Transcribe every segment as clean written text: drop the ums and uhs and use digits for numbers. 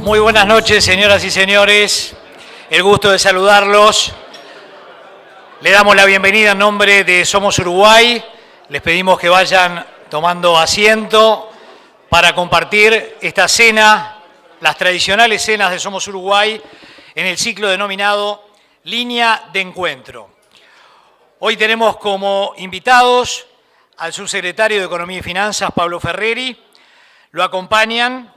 Muy buenas noches, señoras y señores. El gusto de saludarlos. Le damos la bienvenida en nombre de Somos Uruguay. Les pedimos que vayan tomando asiento para compartir esta cena, las tradicionales cenas de Somos Uruguay, en el ciclo denominado Línea de Encuentro. Hoy tenemos como invitados al subsecretario de Economía y Finanzas, Pablo Ferreri. Lo acompañan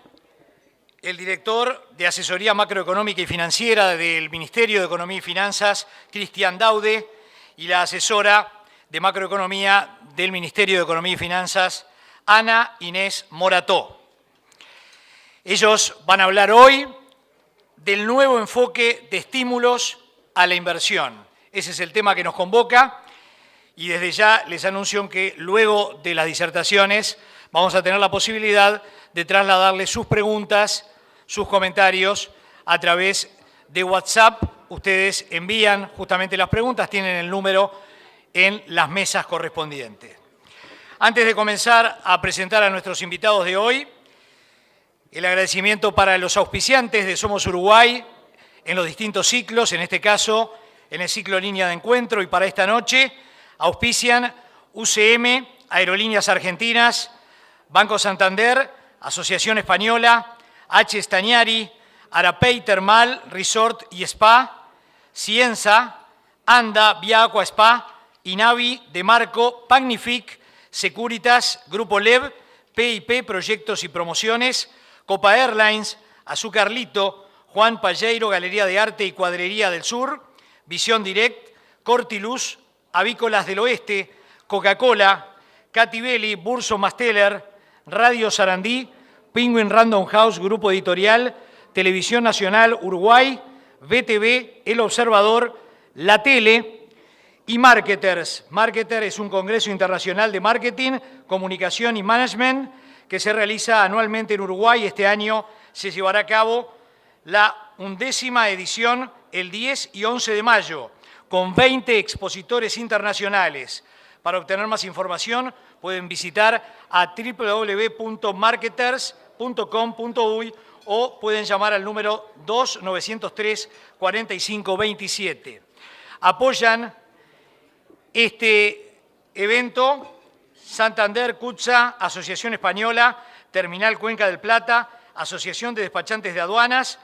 el director de Asesoría Macroeconómica y Financiera del Ministerio de Economía y Finanzas, Cristian Daude, y la asesora de Macroeconomía del Ministerio de Economía y Finanzas, Ana Inés Morató. Ellos van a hablar hoy del nuevo enfoque de estímulos a la inversión. Ese es el tema que nos convoca y desde ya les anuncio que luego de las disertaciones vamos a tener la posibilidad de trasladarles sus preguntas, sus comentarios a través de WhatsApp. Ustedes envían justamente las preguntas, tienen el número en las mesas correspondientes. Antes de comenzar a presentar a nuestros invitados de hoy, el agradecimiento para los auspiciantes de Somos Uruguay en los distintos ciclos, en este caso en el ciclo Línea de Encuentro, y para esta noche auspician UCM, Aerolíneas Argentinas, Banco Santander, Asociación Española, H. Stagnari, Arapey Termal, Resort y Spa, Cienza, Anda, Via Aqua Spa, Inavi, Demarco, Pagnific, Securitas, Grupo LEV, PIP, Proyectos y Promociones, Copa Airlines, Azucarlito, Juan Palleiro, Galería de Arte y Cuadrería del Sur, Visión Direct, Cortiluz, Avícolas del Oeste, Coca-Cola, Catibelli, Burso Masteller, Radio Sarandí, Penguin Random House, Grupo Editorial, Televisión Nacional Uruguay, VTV, El Observador, La Tele y Marketers. Marketer es un congreso internacional de marketing, comunicación y management que se realiza anualmente en Uruguay. Este año se llevará a cabo la 11ª edición el 10 y 11 de mayo, con 20 expositores internacionales. Para obtener más información pueden visitar a www.marketers.com.uy o pueden llamar al número 2903-4527. Apoyan este evento Santander, CUTSA, Asociación Española, Terminal Cuenca del Plata, Asociación de Despachantes de Aduanas,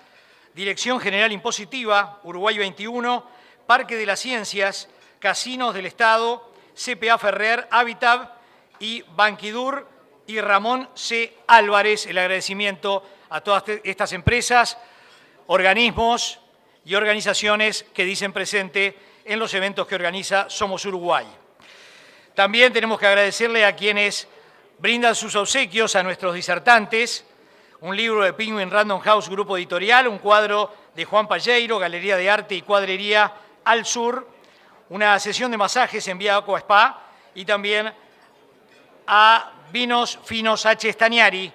Dirección General Impositiva, Uruguay 21, Parque de las Ciencias, Casinos del Estado, CPA Ferrer, Habitab y Banquidur y Ramón C. Álvarez. El agradecimiento a todas estas empresas, organismos y organizaciones que dicen presente en los eventos que organiza Somos Uruguay. También tenemos que agradecerle a quienes brindan sus obsequios a nuestros disertantes, un libro de Penguin Random House, Grupo Editorial, un cuadro de Juan Palleiro, Galería de Arte y Cuadrería Al Sur, una sesión de masajes en Via Aqua Spa y también a Vinos Finos H. Stagnari,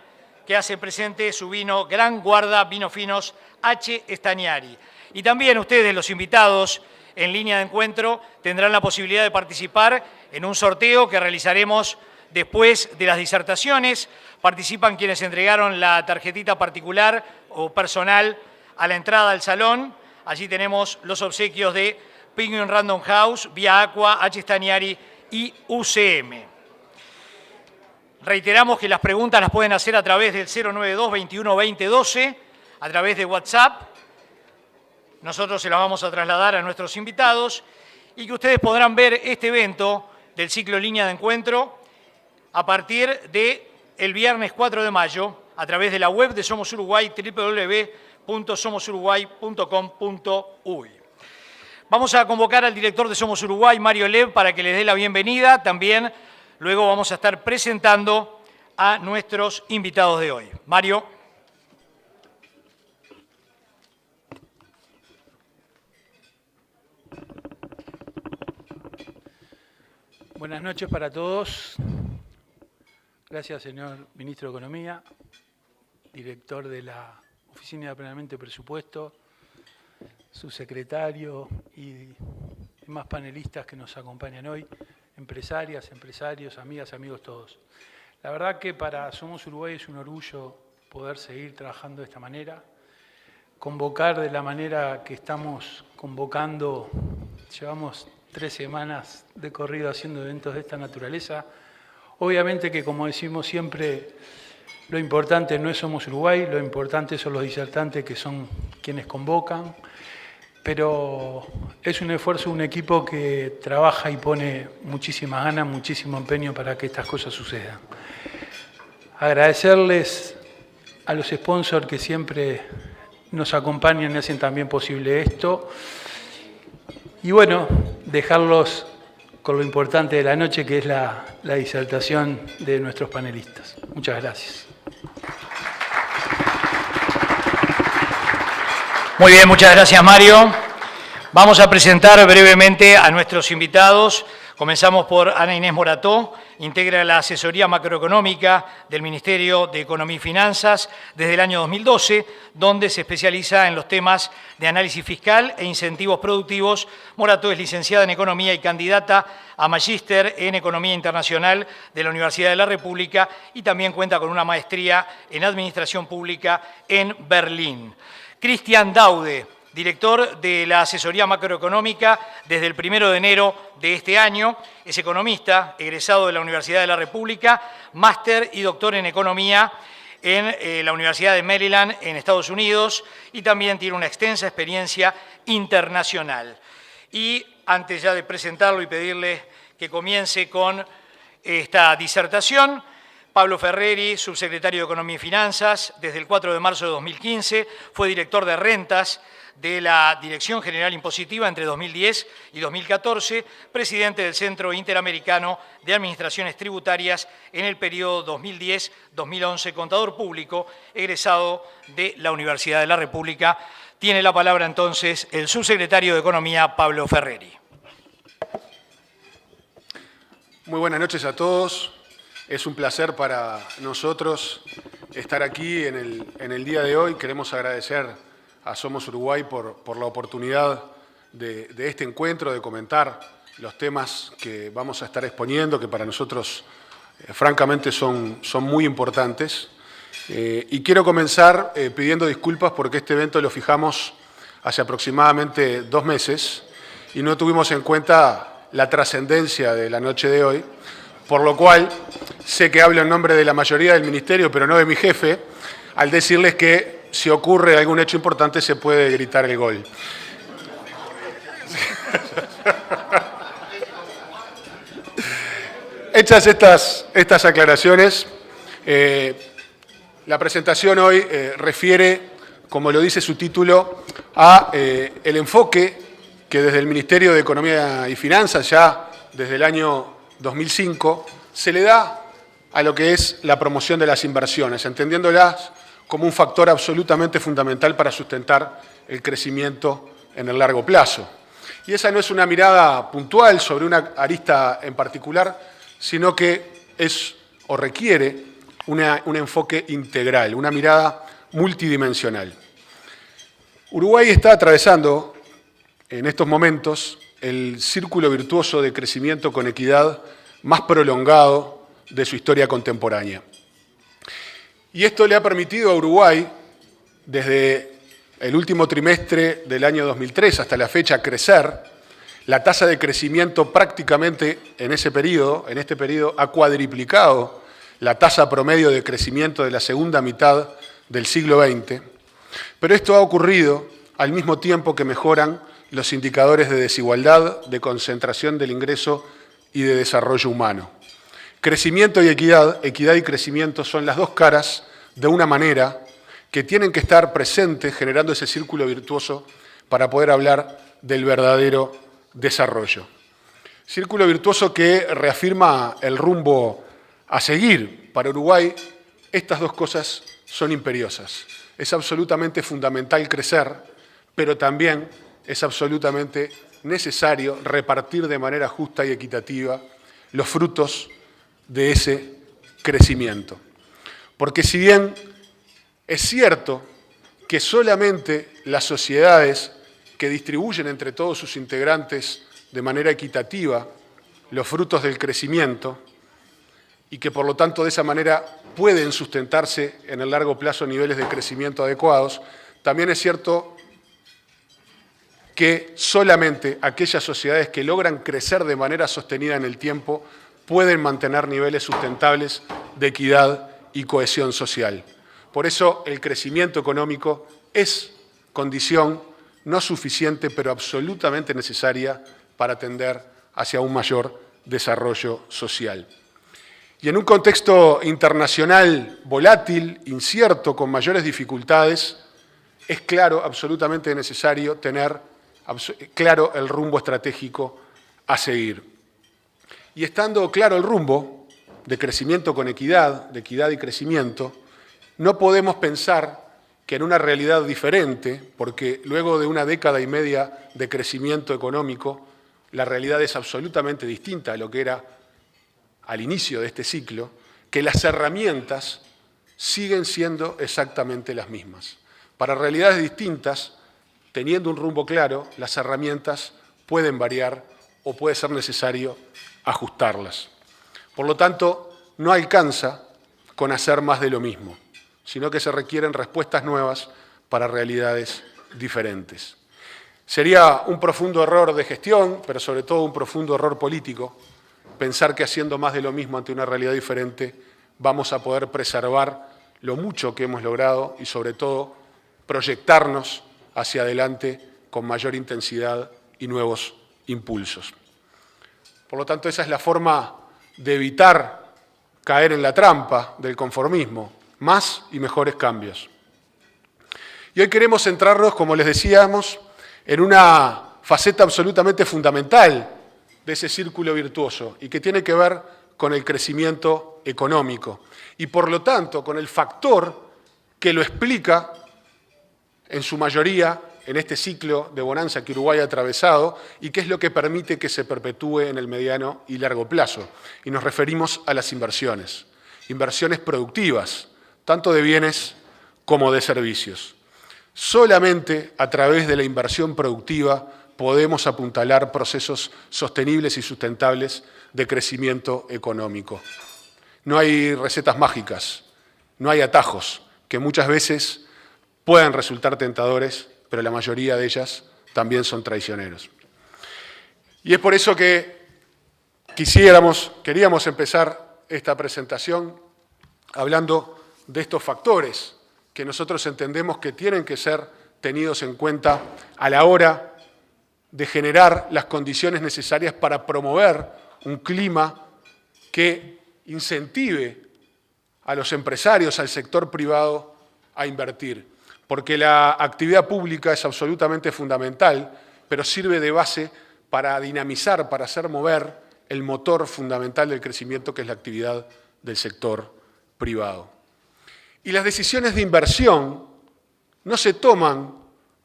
que hace presente su vino Gran Guarda Vinos Finos H. Stagnari. Y también ustedes, los invitados en Línea de Encuentro, tendrán la posibilidad de participar en un sorteo que realizaremos después de las disertaciones. Participan quienes entregaron la tarjetita particular o personal a la entrada al salón. Allí tenemos los obsequios de Penguin Random House, Via Aqua, H. Stagnari y UCM. Reiteramos que las preguntas las pueden hacer a través del 092 21 20 12, a través de WhatsApp. Nosotros se las vamos a trasladar a nuestros invitados y que ustedes podrán ver este evento del ciclo Línea de Encuentro a partir del viernes 4 de mayo a través de la web de Somos Uruguay, www.somosuruguay.com.uy. Vamos a convocar al director de Somos Uruguay, Mario Lev, para que les dé la bienvenida. También luego vamos a estar presentando a nuestros invitados de hoy. Mario. Buenas noches para todos. Gracias, señor Ministro de Economía, director de la Oficina de Planeamiento y Presupuesto, subsecretario y demás panelistas que nos acompañan hoy, empresarias, empresarios, amigas, amigos todos. La verdad que para Somos Uruguay es un orgullo poder seguir trabajando de esta manera convocar de la manera que estamos convocando. Llevamos 3 semanas de corrido haciendo eventos de esta naturaleza. Obviamente que, como decimos siempre, lo importante no es Somos Uruguay, lo importante son los disertantes, que son quienes convocan, pero es un esfuerzo, un equipo que trabaja y pone muchísimas ganas, muchísimo empeño para que estas cosas sucedan. Agradecerles a los sponsors que siempre nos acompañan y hacen también posible esto. Y bueno, dejarlos con lo importante de la noche, que es la disertación de nuestros panelistas. Muchas gracias. Muy bien, muchas gracias, Mario. Vamos a presentar brevemente a nuestros invitados. Comenzamos por Ana Inés Morató, integra la asesoría macroeconómica del Ministerio de Economía y Finanzas desde el año 2012, donde se especializa en los temas de análisis fiscal e incentivos productivos. Morató es licenciada en Economía y candidata a Magíster en Economía Internacional de la Universidad de la República y también cuenta con una maestría en Administración Pública en Berlín. Cristian Daude, director de la asesoría macroeconómica desde el 1 de enero de este año. Es economista, egresado de la Universidad de la República, máster y doctor en economía en la Universidad de Maryland en Estados Unidos y también tiene una extensa experiencia internacional. Y antes ya de presentarlo y pedirle que comience con esta disertación, Pablo Ferreri, subsecretario de Economía y Finanzas, desde el 4 de marzo de 2015, fue director de rentas de la Dirección General Impositiva entre 2010 y 2014, presidente del Centro Interamericano de Administraciones Tributarias en el periodo 2010-2011, contador público, egresado de la Universidad de la República. Tiene la palabra entonces el subsecretario de Economía, Pablo Ferreri. Muy buenas noches a todos. Es un placer para nosotros estar aquí en el día de hoy. Queremos agradecer a Somos Uruguay por la oportunidad de este encuentro, de comentar los temas que vamos a estar exponiendo, que para nosotros francamente son muy importantes. Y quiero comenzar pidiendo disculpas porque este evento lo fijamos hace aproximadamente 2 meses y no tuvimos en cuenta la trascendencia de la noche de hoy, por lo cual sé que hablo en nombre de la mayoría del Ministerio, pero no de mi jefe, al decirles que si ocurre algún hecho importante se puede gritar el gol. Hechas estas aclaraciones, la presentación hoy refiere, como lo dice su título, a el enfoque que desde el Ministerio de Economía y Finanzas, ya desde el año 2005, se le da a lo que es la promoción de las inversiones, entendiéndolas como un factor absolutamente fundamental para sustentar el crecimiento en el largo plazo. Y esa no es una mirada puntual sobre una arista en particular, sino que es o requiere un enfoque integral, una mirada multidimensional. Uruguay está atravesando en estos momentos el círculo virtuoso de crecimiento con equidad más prolongado de su historia contemporánea. Y esto le ha permitido a Uruguay, desde el último trimestre del año 2003 hasta la fecha, crecer. La tasa de crecimiento prácticamente en este periodo ha cuadriplicado la tasa promedio de crecimiento de la segunda mitad del siglo XX. Pero esto ha ocurrido al mismo tiempo que mejoran los indicadores de desigualdad, de concentración del ingreso y de desarrollo humano. Crecimiento y equidad y crecimiento son las dos caras de una manera que tienen que estar presentes generando ese círculo virtuoso para poder hablar del verdadero desarrollo. Círculo virtuoso que reafirma el rumbo a seguir. Para Uruguay estas dos cosas son imperiosas. Es absolutamente fundamental crecer, pero también es absolutamente necesario repartir de manera justa y equitativa los frutos de ese crecimiento. Porque si bien es cierto que solamente las sociedades que distribuyen entre todos sus integrantes de manera equitativa los frutos del crecimiento y que por lo tanto de esa manera pueden sustentarse en el largo plazo niveles de crecimiento adecuados, también es cierto que solamente aquellas sociedades que logran crecer de manera sostenida en el tiempo pueden mantener niveles sustentables de equidad y cohesión social. Por eso el crecimiento económico es condición no suficiente, pero absolutamente necesaria para tender hacia un mayor desarrollo social. Y en un contexto internacional volátil, incierto, con mayores dificultades, es claro, absolutamente necesario tener claro el rumbo estratégico a seguir. Y estando claro el rumbo de crecimiento con equidad, de equidad y crecimiento, no podemos pensar que en una realidad diferente, porque luego de una década y media de crecimiento económico, la realidad es absolutamente distinta a lo que era al inicio de este ciclo, que las herramientas siguen siendo exactamente las mismas. Para realidades distintas, teniendo un rumbo claro, las herramientas pueden variar o puede ser necesario ajustarlas. Por lo tanto, no alcanza con hacer más de lo mismo, sino que se requieren respuestas nuevas para realidades diferentes. Sería un profundo error de gestión, pero sobre todo un profundo error político, pensar que haciendo más de lo mismo ante una realidad diferente vamos a poder preservar lo mucho que hemos logrado y sobre todo proyectarnos hacia adelante con mayor intensidad y nuevos impulsos. Por lo tanto, esa es la forma de evitar caer en la trampa del conformismo, más y mejores cambios. Y hoy queremos centrarnos, como les decíamos, en una faceta absolutamente fundamental de ese círculo virtuoso y que tiene que ver con el crecimiento económico y, por lo tanto, con el factor que lo explica en su mayoría en este ciclo de bonanza que Uruguay ha atravesado y que es lo que permite que se perpetúe en el mediano y largo plazo. Y nos referimos a las inversiones productivas, tanto de bienes como de servicios. Solamente a través de la inversión productiva podemos apuntalar procesos sostenibles y sustentables de crecimiento económico. No hay recetas mágicas, no hay atajos, que muchas veces pueden resultar tentadores, pero la mayoría de ellas también son traicioneros. Y es por eso que queríamos empezar esta presentación hablando de estos factores que nosotros entendemos que tienen que ser tenidos en cuenta a la hora de generar las condiciones necesarias para promover un clima que incentive a los empresarios, al sector privado, a invertir. Porque la actividad pública es absolutamente fundamental, pero sirve de base para dinamizar, para hacer mover el motor fundamental del crecimiento, que es la actividad del sector privado. Y las decisiones de inversión no se toman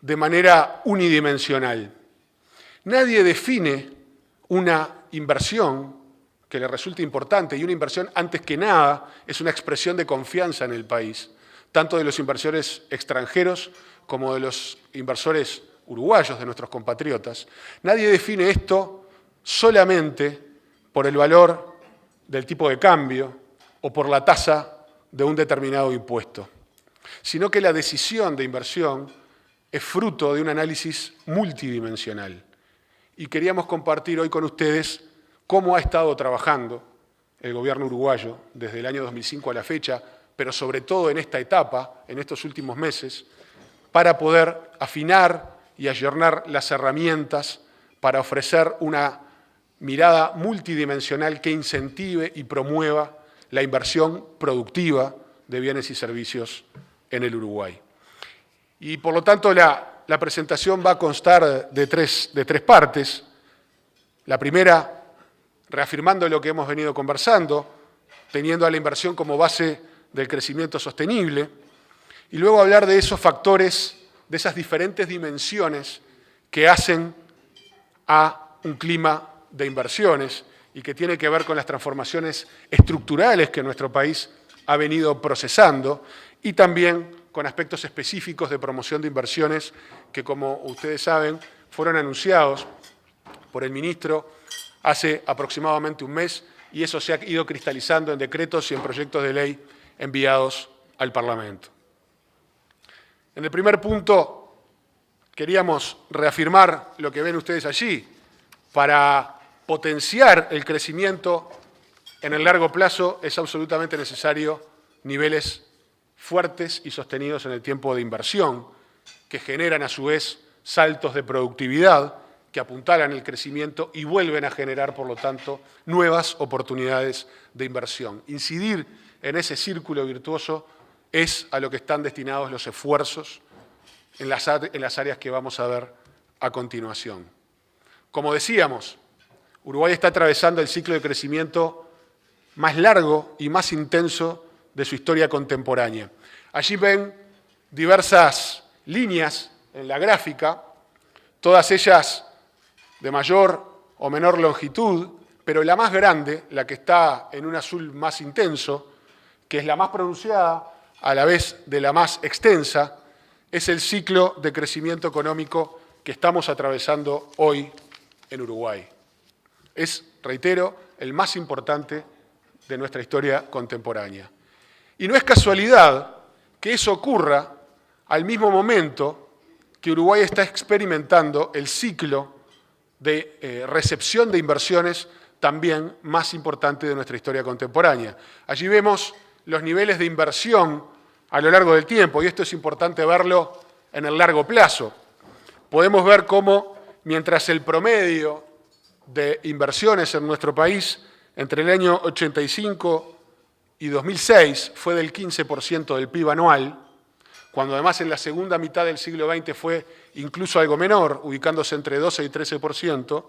de manera unidimensional. Nadie define una inversión que le resulte importante, y una inversión, antes que nada, es una expresión de confianza en el país, tanto de los inversores extranjeros como de los inversores uruguayos, de nuestros compatriotas. Nadie define esto solamente por el valor del tipo de cambio o por la tasa de un determinado impuesto, sino que la decisión de inversión es fruto de un análisis multidimensional. Y queríamos compartir hoy con ustedes cómo ha estado trabajando el gobierno uruguayo desde el año 2005 a la fecha, pero sobre todo en esta etapa, en estos últimos meses, para poder afinar y ayornar las herramientas para ofrecer una mirada multidimensional que incentive y promueva la inversión productiva de bienes y servicios en el Uruguay. Y por lo tanto la presentación va a constar de tres partes. La primera, reafirmando lo que hemos venido conversando, teniendo a la inversión como base del crecimiento sostenible, y luego hablar de esos factores, de esas diferentes dimensiones que hacen a un clima de inversiones y que tiene que ver con las transformaciones estructurales que nuestro país ha venido procesando y también con aspectos específicos de promoción de inversiones que, como ustedes saben, fueron anunciados por el ministro hace aproximadamente un mes, y eso se ha ido cristalizando en decretos y en proyectos de ley enviados al Parlamento. En el primer punto, queríamos reafirmar lo que ven ustedes allí. Para potenciar el crecimiento en el largo plazo es absolutamente necesario niveles fuertes y sostenidos en el tiempo de inversión, que generan a su vez saltos de productividad, que apuntalan el crecimiento y vuelven a generar, por lo tanto, nuevas oportunidades de inversión. Incidir en ese círculo virtuoso es a lo que están destinados los esfuerzos en las áreas que vamos a ver a continuación. Como decíamos, Uruguay está atravesando el ciclo de crecimiento más largo y más intenso de su historia contemporánea. Allí ven diversas líneas en la gráfica, todas ellas de mayor o menor longitud, pero la más grande, la que está en un azul más intenso, que es la más pronunciada, a la vez de la más extensa, es el ciclo de crecimiento económico que estamos atravesando hoy en Uruguay. Es, reitero, el más importante de nuestra historia contemporánea. Y no es casualidad que eso ocurra al mismo momento que Uruguay está experimentando el ciclo de recepción de inversiones también más importante de nuestra historia contemporánea. Allí vemos los niveles de inversión a lo largo del tiempo, y esto es importante verlo en el largo plazo. Podemos ver cómo, mientras el promedio de inversiones en nuestro país entre el año 85 y 2006 fue del 15% del PIB anual, cuando además en la segunda mitad del siglo XX fue incluso algo menor, ubicándose entre 12 y 13%,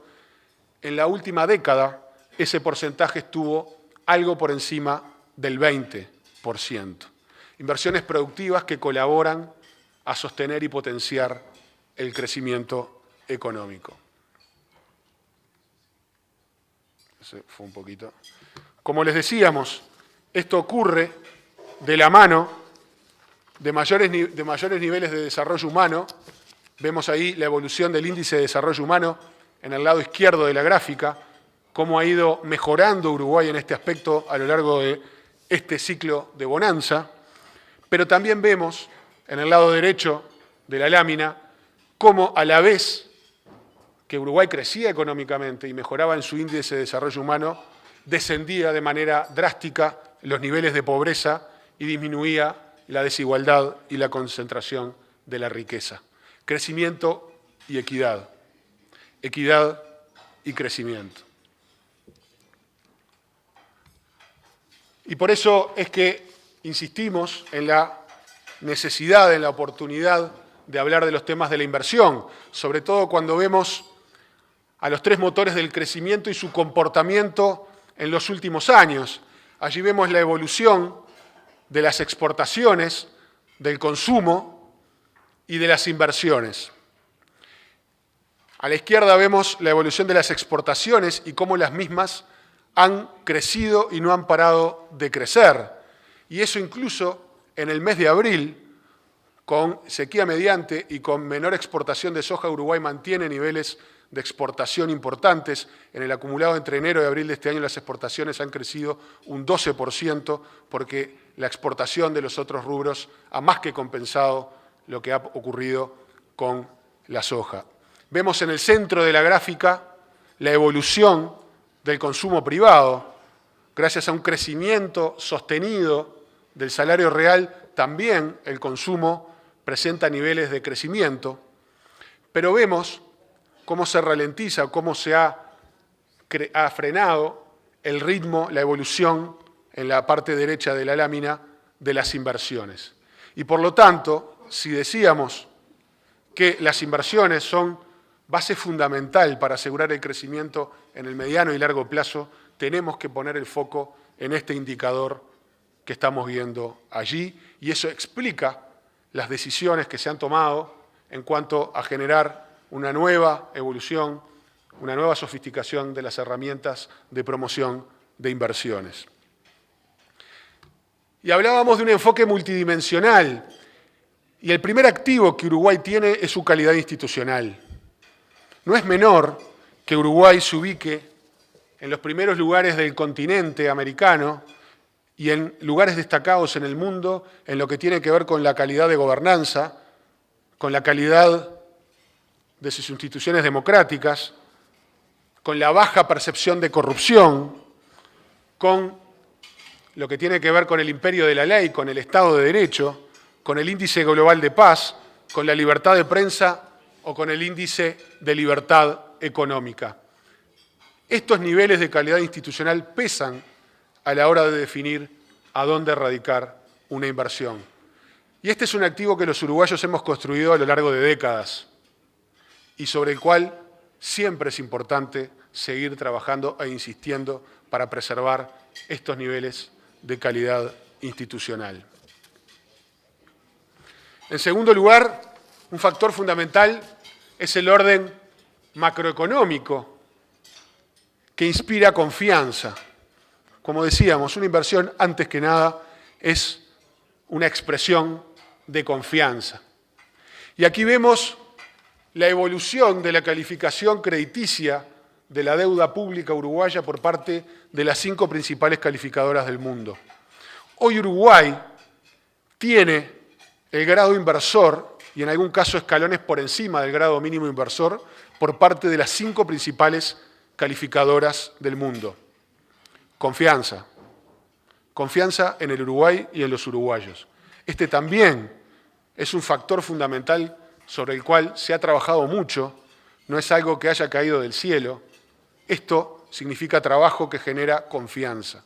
en la última década ese porcentaje estuvo algo por encima del 20%. Inversiones productivas que colaboran a sostener y potenciar el crecimiento económico. Ese fue un poquito. Como les decíamos, esto ocurre de la mano de mayores niveles de desarrollo humano. Vemos ahí la evolución del índice de desarrollo humano en el lado izquierdo de la gráfica, cómo ha ido mejorando Uruguay en este aspecto a lo largo de este ciclo de bonanza, pero también vemos en el lado derecho de la lámina cómo a la vez que Uruguay crecía económicamente y mejoraba en su índice de desarrollo humano, descendía de manera drástica los niveles de pobreza y disminuía la desigualdad y la concentración de la riqueza. Crecimiento y equidad. Equidad y crecimiento. Y por eso es que insistimos en la necesidad, en la oportunidad de hablar de los temas de la inversión, sobre todo cuando vemos a los tres motores del crecimiento y su comportamiento en los últimos años. Allí vemos la evolución de las exportaciones, del consumo y de las inversiones. A la izquierda vemos la evolución de las exportaciones y cómo las mismas han crecido y no han parado de crecer. Y eso incluso en el mes de abril, con sequía mediante y con menor exportación de soja, Uruguay mantiene niveles de exportación importantes. En el acumulado entre enero y abril de este año las exportaciones han crecido un 12% porque la exportación de los otros rubros ha más que compensado lo que ha ocurrido con la soja. Vemos en el centro de la gráfica la evolución del consumo privado. Gracias a un crecimiento sostenido del salario real, también el consumo presenta niveles de crecimiento, pero vemos cómo se ralentiza, cómo se ha frenado el ritmo, la evolución en la parte derecha de la lámina de las inversiones. Y por lo tanto, si decíamos que las inversiones son base fundamental para asegurar el crecimiento en el mediano y largo plazo, tenemos que poner el foco en este indicador que estamos viendo allí, y eso explica las decisiones que se han tomado en cuanto a generar una nueva evolución, una nueva sofisticación de las herramientas de promoción de inversiones. Y hablábamos de un enfoque multidimensional, y el primer activo que Uruguay tiene es su calidad institucional. No es menor que Uruguay se ubique en los primeros lugares del continente americano y en lugares destacados en el mundo en lo que tiene que ver con la calidad de gobernanza, con la calidad de sus instituciones democráticas, con la baja percepción de corrupción, con lo que tiene que ver con el imperio de la ley, con el Estado de Derecho, con el índice global de paz, con la libertad de prensa o con el índice de libertad económica. Estos niveles de calidad institucional pesan a la hora de definir a dónde radicar una inversión. Y este es un activo que los uruguayos hemos construido a lo largo de décadas y sobre el cual siempre es importante seguir trabajando e insistiendo para preservar estos niveles de calidad institucional. En segundo lugar, un factor fundamental es el orden macroeconómico que inspira confianza. Como decíamos, una inversión, antes que nada, es una expresión de confianza. Y aquí vemos la evolución de la calificación crediticia de la deuda pública uruguaya por parte de las 5 principales calificadoras del mundo. Hoy Uruguay tiene el grado inversor, y en algún caso escalones por encima del grado mínimo inversor, por parte de las 5 principales calificadoras del mundo. Confianza. Confianza en el Uruguay y en los uruguayos. Este también es un factor fundamental sobre el cual se ha trabajado mucho, no es algo que haya caído del cielo. Esto significa trabajo que genera confianza.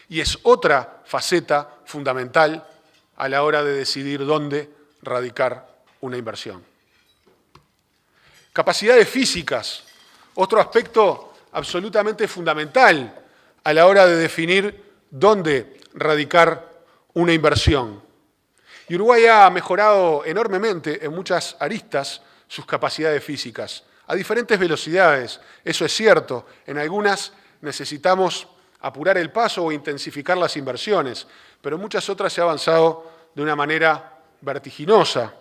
Y es otra faceta fundamental a la hora de decidir dónde radicar una inversión. Capacidades físicas, otro aspecto absolutamente fundamental a la hora de definir dónde radicar una inversión. Y Uruguay ha mejorado enormemente en muchas aristas sus capacidades físicas, a diferentes velocidades, eso es cierto. En algunas necesitamos apurar el paso o intensificar las inversiones, pero en muchas otras se ha avanzado de una manera vertiginosa.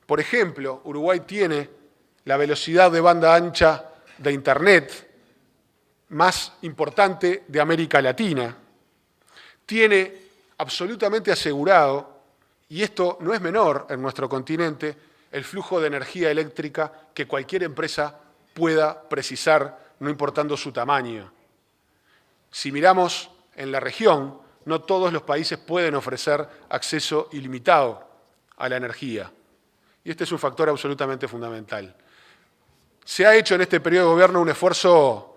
Por ejemplo, Uruguay tiene la velocidad de banda ancha de Internet más importante de América Latina. Tiene absolutamente asegurado, y esto no es menor en nuestro continente, el flujo de energía eléctrica que cualquier empresa pueda precisar, no importando su tamaño. Si miramos en la región, no todos los países pueden ofrecer acceso ilimitado a la energía. Y este es un factor absolutamente fundamental. Se ha hecho en este periodo de gobierno un esfuerzo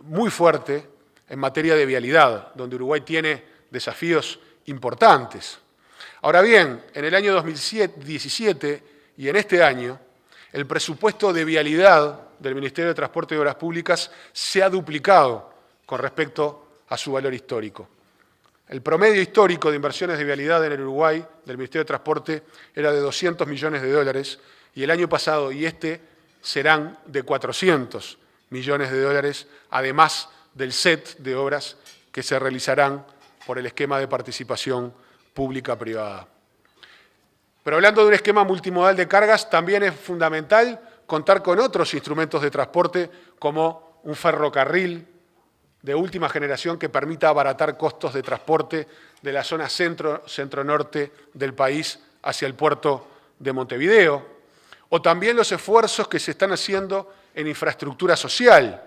muy fuerte en materia de vialidad, donde Uruguay tiene desafíos importantes. Ahora bien, en el año 2017 y en este año, el presupuesto de vialidad del Ministerio de Transporte y Obras Públicas se ha duplicado con respecto a su valor histórico. El promedio histórico de inversiones de vialidad en el Uruguay del Ministerio de Transporte era de 200 millones de dólares y el año pasado y este serán de 400 millones de dólares, además del set de obras que se realizarán por el esquema de participación pública-privada. Pero hablando de un esquema multimodal de cargas, también es fundamental contar con otros instrumentos de transporte como un ferrocarril de última generación que permita abaratar costos de transporte de la zona centro-norte del país hacia el puerto de Montevideo, o también los esfuerzos que se están haciendo en infraestructura social.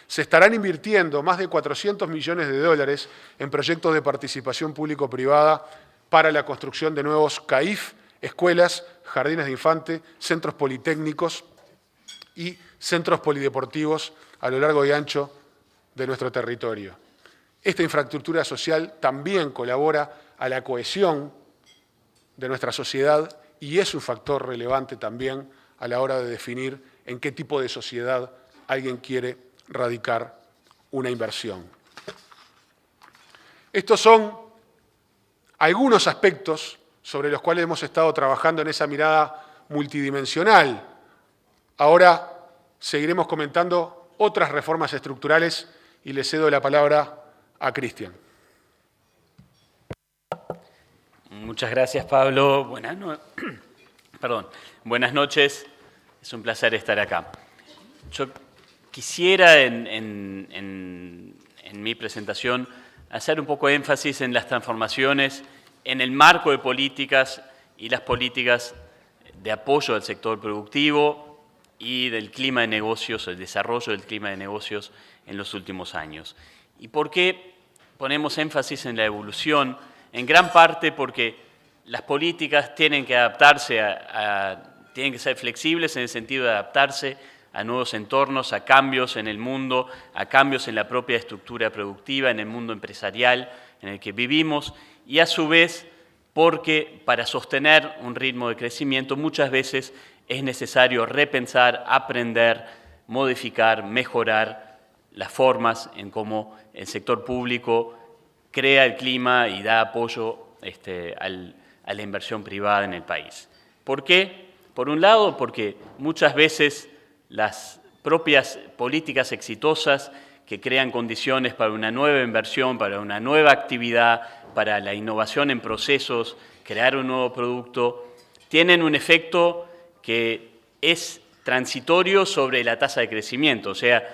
Se estarán invirtiendo más de 400 millones de dólares en proyectos de participación público-privada para la construcción de nuevos CAIF, escuelas, jardines de infantes, centros politécnicos y centros polideportivos a lo largo y ancho de nuestro territorio. Esta infraestructura social también colabora a la cohesión de nuestra sociedad y es un factor relevante también a la hora de definir en qué tipo de sociedad alguien quiere radicar una inversión. Estos son algunos aspectos sobre los cuales hemos estado trabajando en esa mirada multidimensional. Ahora seguiremos comentando otras reformas estructurales y le cedo la palabra a Cristian. Muchas gracias, Pablo. Buenas noches. Es un placer estar acá. Yo quisiera en mi presentación hacer un poco de énfasis en las transformaciones, en el marco de políticas y las políticas de apoyo al sector productivo y del clima de negocios, el desarrollo del clima de negocios en los últimos años. ¿Y por qué ponemos énfasis en la evolución? En gran parte porque las políticas tienen que adaptarse tienen que ser flexibles en el sentido de adaptarse a nuevos entornos, a cambios en el mundo, a cambios en la propia estructura productiva, en el mundo empresarial en el que vivimos, y a su vez porque para sostener un ritmo de crecimiento muchas veces es necesario repensar, aprender, modificar, mejorar las formas en cómo el sector público crea el clima y da apoyo a la inversión privada en el país. ¿Por qué? Por un lado, porque muchas veces las propias políticas exitosas que crean condiciones para una nueva inversión, para una nueva actividad, para la innovación en procesos, crear un nuevo producto, tienen un efecto que es transitorio sobre la tasa de crecimiento. O sea,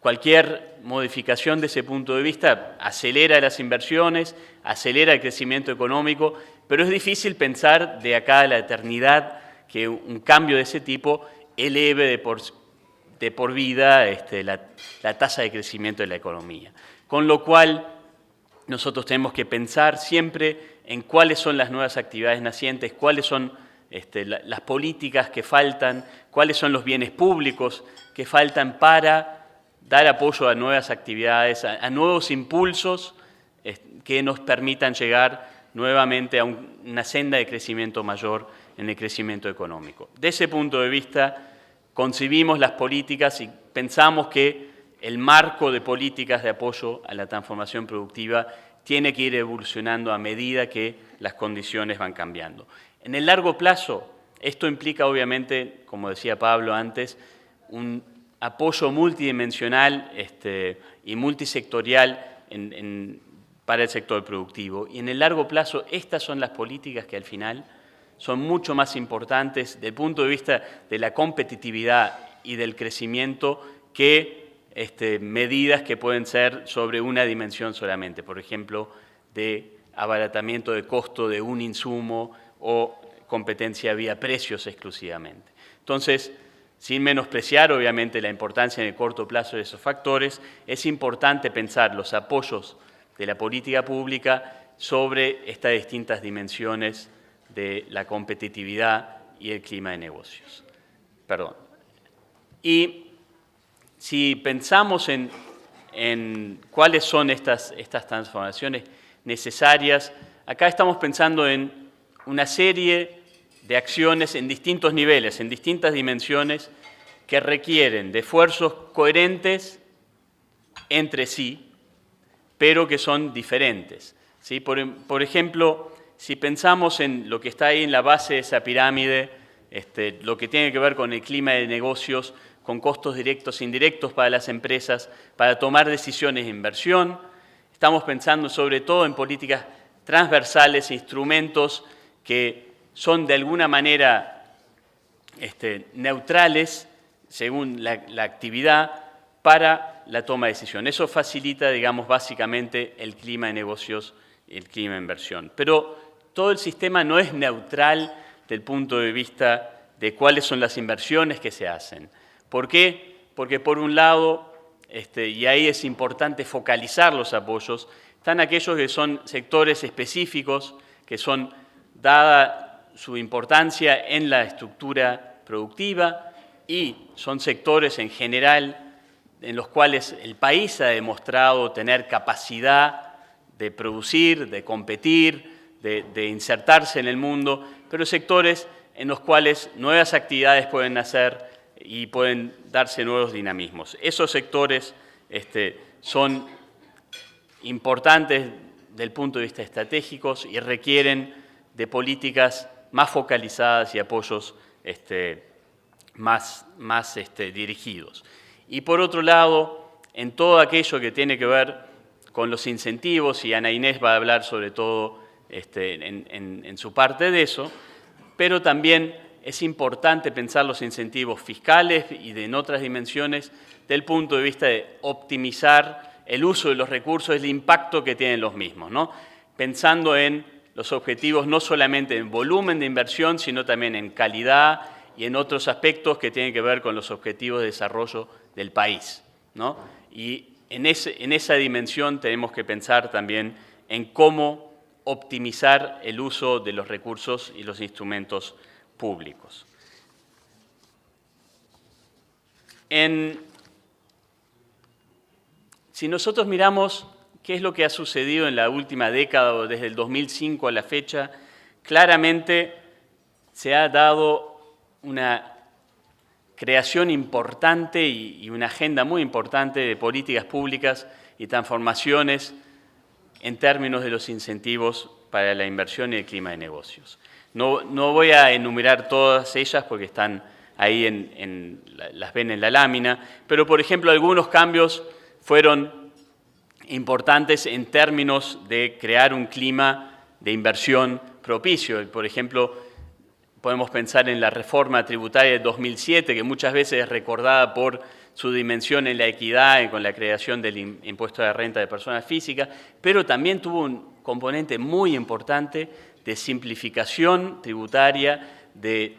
cualquier modificación de ese punto de vista acelera las inversiones, acelera el crecimiento económico, pero es difícil pensar de acá a la eternidad que un cambio de ese tipo eleve de por vida la tasa de crecimiento de la economía. Con lo cual, nosotros tenemos que pensar siempre en cuáles son las nuevas actividades nacientes, cuáles son las políticas que faltan, cuáles son los bienes públicos que faltan para dar apoyo a nuevas actividades, a nuevos impulsos que nos permitan llegar nuevamente a una senda de crecimiento mayor en el crecimiento económico. De ese punto de vista, concibimos las políticas y pensamos que el marco de políticas de apoyo a la transformación productiva tiene que ir evolucionando a medida que las condiciones van cambiando. En el largo plazo, esto implica obviamente, como decía Pablo antes, un apoyo multidimensional y multisectorial para el sector productivo. Y en el largo plazo, estas son las políticas que al final son mucho más importantes desde el punto de vista de la competitividad y del crecimiento que medidas que pueden ser sobre una dimensión solamente, por ejemplo, de abaratamiento de costo de un insumo o competencia vía precios exclusivamente. Entonces, sin menospreciar obviamente la importancia en el corto plazo de esos factores, es importante pensar los apoyos de la política pública sobre estas distintas dimensiones de la competitividad y el clima de negocios. Y si pensamos en cuáles son estas transformaciones necesarias, acá estamos pensando en una serie de acciones en distintos niveles, en distintas dimensiones, que requieren de esfuerzos coherentes entre sí, pero que son diferentes. ¿Sí? Por ejemplo, si pensamos en lo que está ahí en la base de esa pirámide, lo que tiene que ver con el clima de negocios, con costos directos e indirectos para las empresas, para tomar decisiones de inversión, estamos pensando sobre todo en políticas transversales, instrumentos que son de alguna manera neutrales según la actividad para la toma de decisión. Eso facilita, digamos, básicamente el clima de negocios y el clima de inversión. Pero todo el sistema no es neutral desde el punto de vista de cuáles son las inversiones que se hacen. ¿Por qué? Porque por un lado, y ahí es importante focalizar los apoyos, están aquellos que son sectores específicos, que son, dada su importancia en la estructura productiva, y son sectores en general en los cuales el país ha demostrado tener capacidad de producir, de competir, de insertarse en el mundo, pero sectores en los cuales nuevas actividades pueden nacer y pueden darse nuevos dinamismos. Esos sectores son importantes desde el punto de vista estratégicos y requieren de políticas más focalizadas y apoyos más dirigidos. Y por otro lado, en todo aquello que tiene que ver con los incentivos, y Ana Inés va a hablar sobre todo en su parte de eso, pero también es importante pensar los incentivos fiscales y en otras dimensiones del punto de vista de optimizar el uso de los recursos, el impacto que tienen los mismos, ¿no? Pensando en los objetivos no solamente en volumen de inversión, sino también en calidad y en otros aspectos que tienen que ver con los objetivos de desarrollo del país, ¿no? Y en esa dimensión tenemos que pensar también en cómo optimizar el uso de los recursos y los instrumentos públicos. Si nosotros miramos qué es lo que ha sucedido en la última década o desde el 2005 a la fecha, claramente se ha dado una creación importante y una agenda muy importante de políticas públicas y transformaciones en términos de los incentivos para la inversión y el clima de negocios. No voy a enumerar todas ellas porque están ahí las ven en la lámina, pero por ejemplo algunos cambios fueron importantes en términos de crear un clima de inversión propicio. Por ejemplo, podemos pensar en la reforma tributaria de 2007, que muchas veces es recordada por su dimensión en la equidad y con la creación del impuesto de renta de personas físicas, pero también tuvo un componente muy importante de simplificación tributaria, de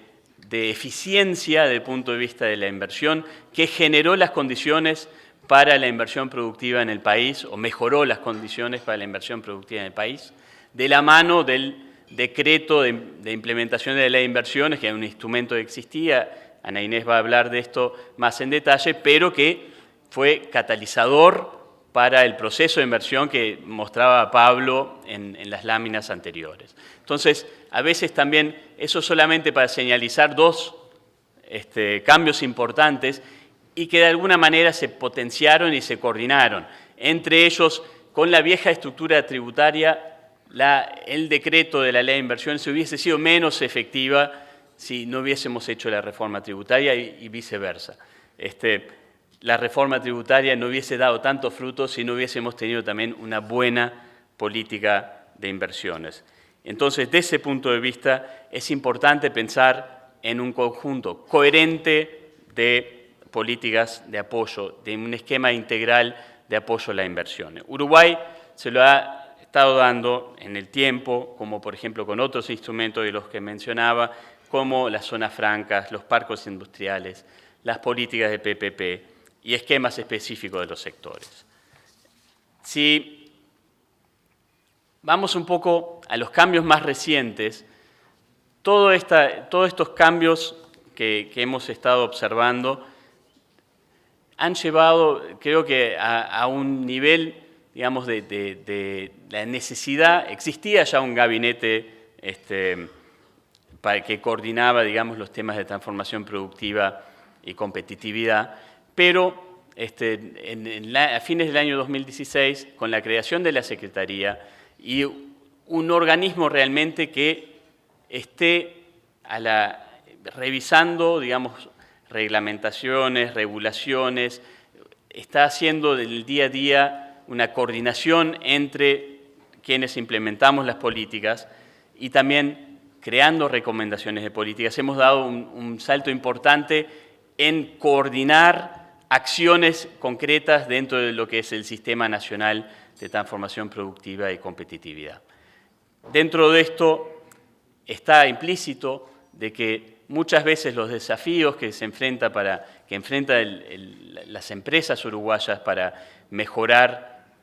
eficiencia desde el punto de vista de la inversión, que generó las condiciones para la inversión productiva en el país, o mejoró las condiciones para la inversión productiva en el país, de la mano del decreto de implementación de la ley de inversiones, que es un instrumento que existía, Ana Inés va a hablar de esto más en detalle, pero que fue catalizador para el proceso de inversión que mostraba Pablo en las láminas anteriores. Entonces, a veces también, eso solamente para señalizar dos cambios importantes y que de alguna manera se potenciaron y se coordinaron. Entre ellos, con la vieja estructura tributaria, el decreto de la ley de inversiones hubiese sido menos efectiva si no hubiésemos hecho la reforma tributaria y viceversa. La reforma tributaria no hubiese dado tantos frutos si no hubiésemos tenido también una buena política de inversiones. Entonces, desde ese punto de vista, es importante pensar en un conjunto coherente de políticas de apoyo, de un esquema integral de apoyo a la inversión. Uruguay se lo ha estado dando en el tiempo, como por ejemplo con otros instrumentos de los que mencionaba, como las zonas francas, los parques industriales, las políticas de PPP y esquemas específicos de los sectores. Si vamos un poco a los cambios más recientes, todos estos cambios que hemos estado observando han llevado, creo que, a un nivel, digamos, de la necesidad. Existía ya un gabinete que coordinaba, digamos, los temas de transformación productiva y competitividad, pero a fines del año 2016, con la creación de la Secretaría y un organismo realmente que esté revisando, digamos, reglamentaciones, regulaciones, está haciendo del día a día una coordinación entre quienes implementamos las políticas y también creando recomendaciones de políticas. Hemos dado un salto importante en coordinar acciones concretas dentro de lo que es el Sistema Nacional de Transformación Productiva y Competitividad. Dentro de esto está implícito de que muchas veces los desafíos que enfrentan las empresas uruguayas para mejorar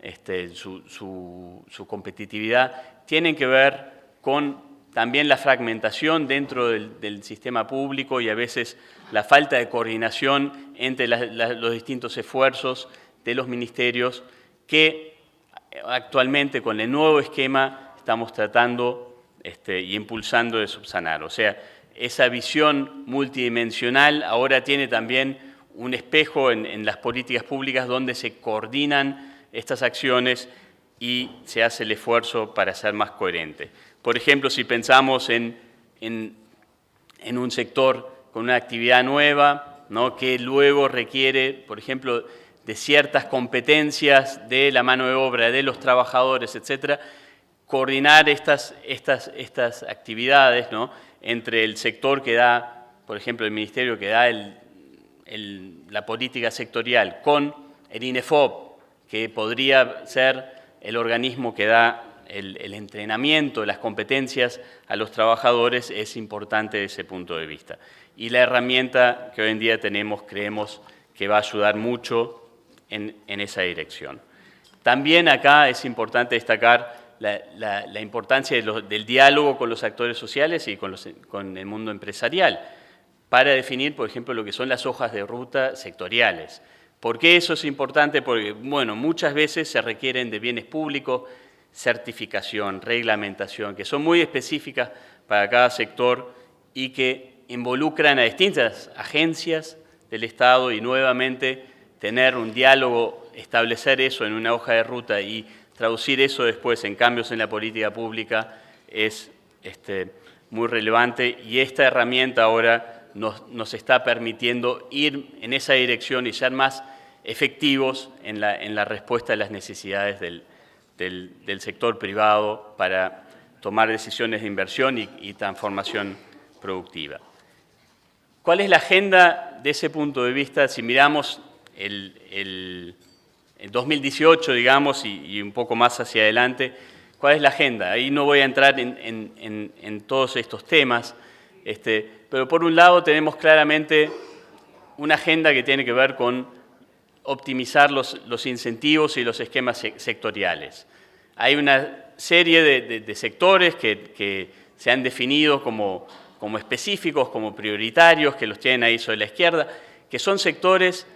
su competitividad tienen que ver con también la fragmentación dentro del sistema público y a veces la falta de coordinación entre los distintos esfuerzos de los ministerios que actualmente con el nuevo esquema estamos tratando y impulsando de subsanar. O sea, esa visión multidimensional ahora tiene también un espejo en las políticas públicas donde se coordinan estas acciones y se hace el esfuerzo para ser más coherente. Por ejemplo, si pensamos en un sector con una actividad nueva, ¿no?, que luego requiere, por ejemplo, de ciertas competencias de la mano de obra, de los trabajadores, etcétera, coordinar estas actividades, ¿no?, entre el sector que da, por ejemplo, el ministerio que da la política sectorial con el INEFOP, que podría ser el organismo que da el entrenamiento, las competencias a los trabajadores es importante desde ese punto de vista. Y la herramienta que hoy en día tenemos, creemos que va a ayudar mucho en esa dirección. También acá es importante destacar la importancia del diálogo con los actores sociales y con el mundo empresarial para definir, por ejemplo, lo que son las hojas de ruta sectoriales. ¿Por qué eso es importante? Porque, bueno, muchas veces se requieren de bienes públicos, certificación, reglamentación, que son muy específicas para cada sector y que involucran a distintas agencias del Estado y nuevamente tener un diálogo, establecer eso en una hoja de ruta y traducir eso después en cambios en la política pública es muy relevante y esta herramienta ahora nos está permitiendo ir en esa dirección y ser más efectivos en la respuesta a las necesidades del sector privado para tomar decisiones de inversión y transformación productiva. ¿Cuál es la agenda de ese punto de vista? Si miramos el 2018, digamos, y un poco más hacia adelante, ¿cuál es la agenda? Ahí no voy a entrar en todos estos temas, pero por un lado tenemos claramente una agenda que tiene que ver con optimizar los incentivos y los esquemas sectoriales. Hay una serie de sectores que se han definido como específicos, como prioritarios, que los tienen ahí sobre la izquierda, que son sectores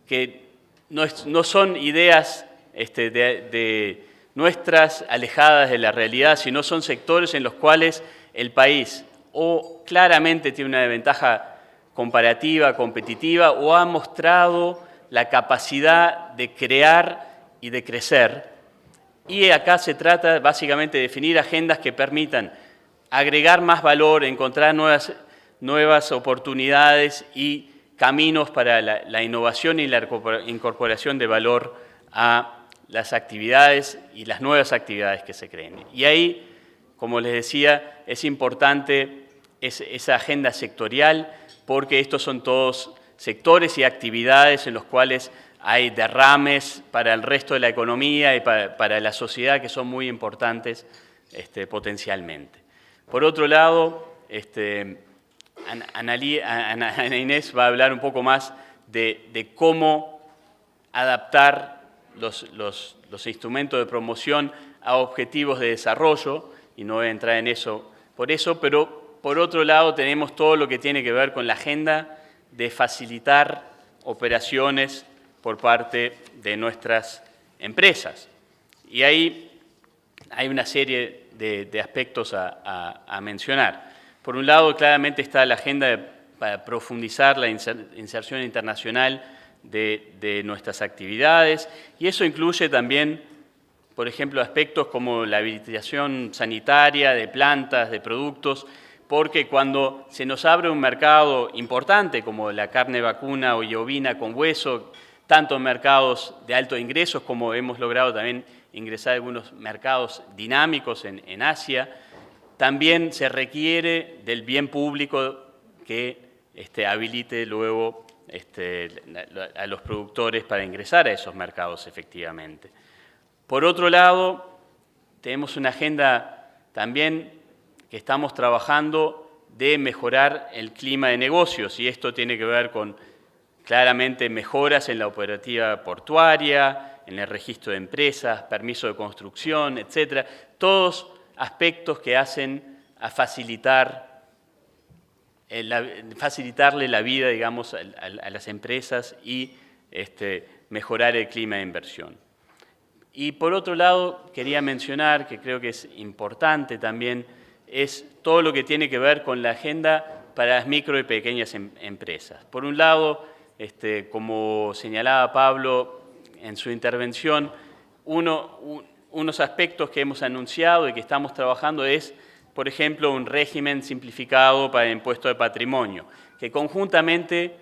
que no son ideas de nuestras alejadas de la realidad, sino son sectores en los cuales el país o claramente tiene una ventaja comparativa, competitiva, o ha mostrado la capacidad de crear y de crecer. Y acá se trata básicamente de definir agendas que permitan agregar más valor, encontrar nuevas oportunidades y caminos para la innovación y la incorporación de valor a las actividades y las nuevas actividades que se creen. Y ahí, como les decía, es importante esa agenda sectorial porque estos son todos sectores y actividades en los cuales hay derrames para el resto de la economía y para la sociedad que son muy importantes potencialmente. Por otro lado, Ana Inés va a hablar un poco más de cómo adaptar los instrumentos de promoción a objetivos de desarrollo, y no voy a entrar en eso por eso, pero por otro lado tenemos todo lo que tiene que ver con la agenda de facilitar operaciones por parte de nuestras empresas. Y ahí hay una serie de aspectos a mencionar. Por un lado, claramente está la agenda para profundizar la inserción internacional de nuestras actividades, y eso incluye también, por ejemplo, aspectos como la habilitación sanitaria de plantas, de productos, porque cuando se nos abre un mercado importante como la carne vacuna o ovina con hueso, tanto en mercados de altos ingresos como hemos logrado también ingresar a algunos mercados dinámicos en Asia, también se requiere del bien público que habilite luego a los productores para ingresar a esos mercados efectivamente. Por otro lado, tenemos una agenda también que estamos trabajando de mejorar el clima de negocios, y esto tiene que ver con claramente mejoras en la operativa portuaria, en el registro de empresas, permiso de construcción, etcétera, todos aspectos que hacen a facilitarle la vida, digamos, a las empresas y mejorar el clima de inversión. Y por otro lado, quería mencionar, que creo que es importante también, es todo lo que tiene que ver con la agenda para las micro y pequeñas empresas. Por un lado, como señalaba Pablo en su intervención, unos aspectos que hemos anunciado y que estamos trabajando es, por ejemplo, un régimen simplificado para el impuesto de patrimonio, que conjuntamente,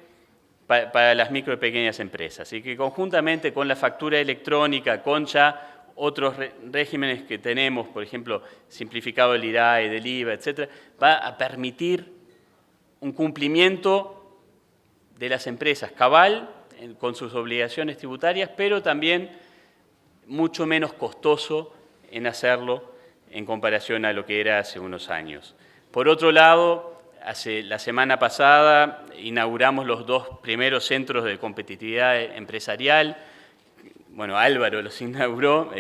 para las micro y pequeñas empresas, y que conjuntamente con la factura electrónica, con ya otros regímenes que tenemos, por ejemplo, simplificado del IRAE, del IVA, etcétera, va a permitir un cumplimiento de las empresas cabal con sus obligaciones tributarias, pero también mucho menos costoso en hacerlo en comparación a lo que era hace unos años. Por otro lado, la semana pasada inauguramos los 2 primeros centros de competitividad empresarial. Bueno, Álvaro los inauguró,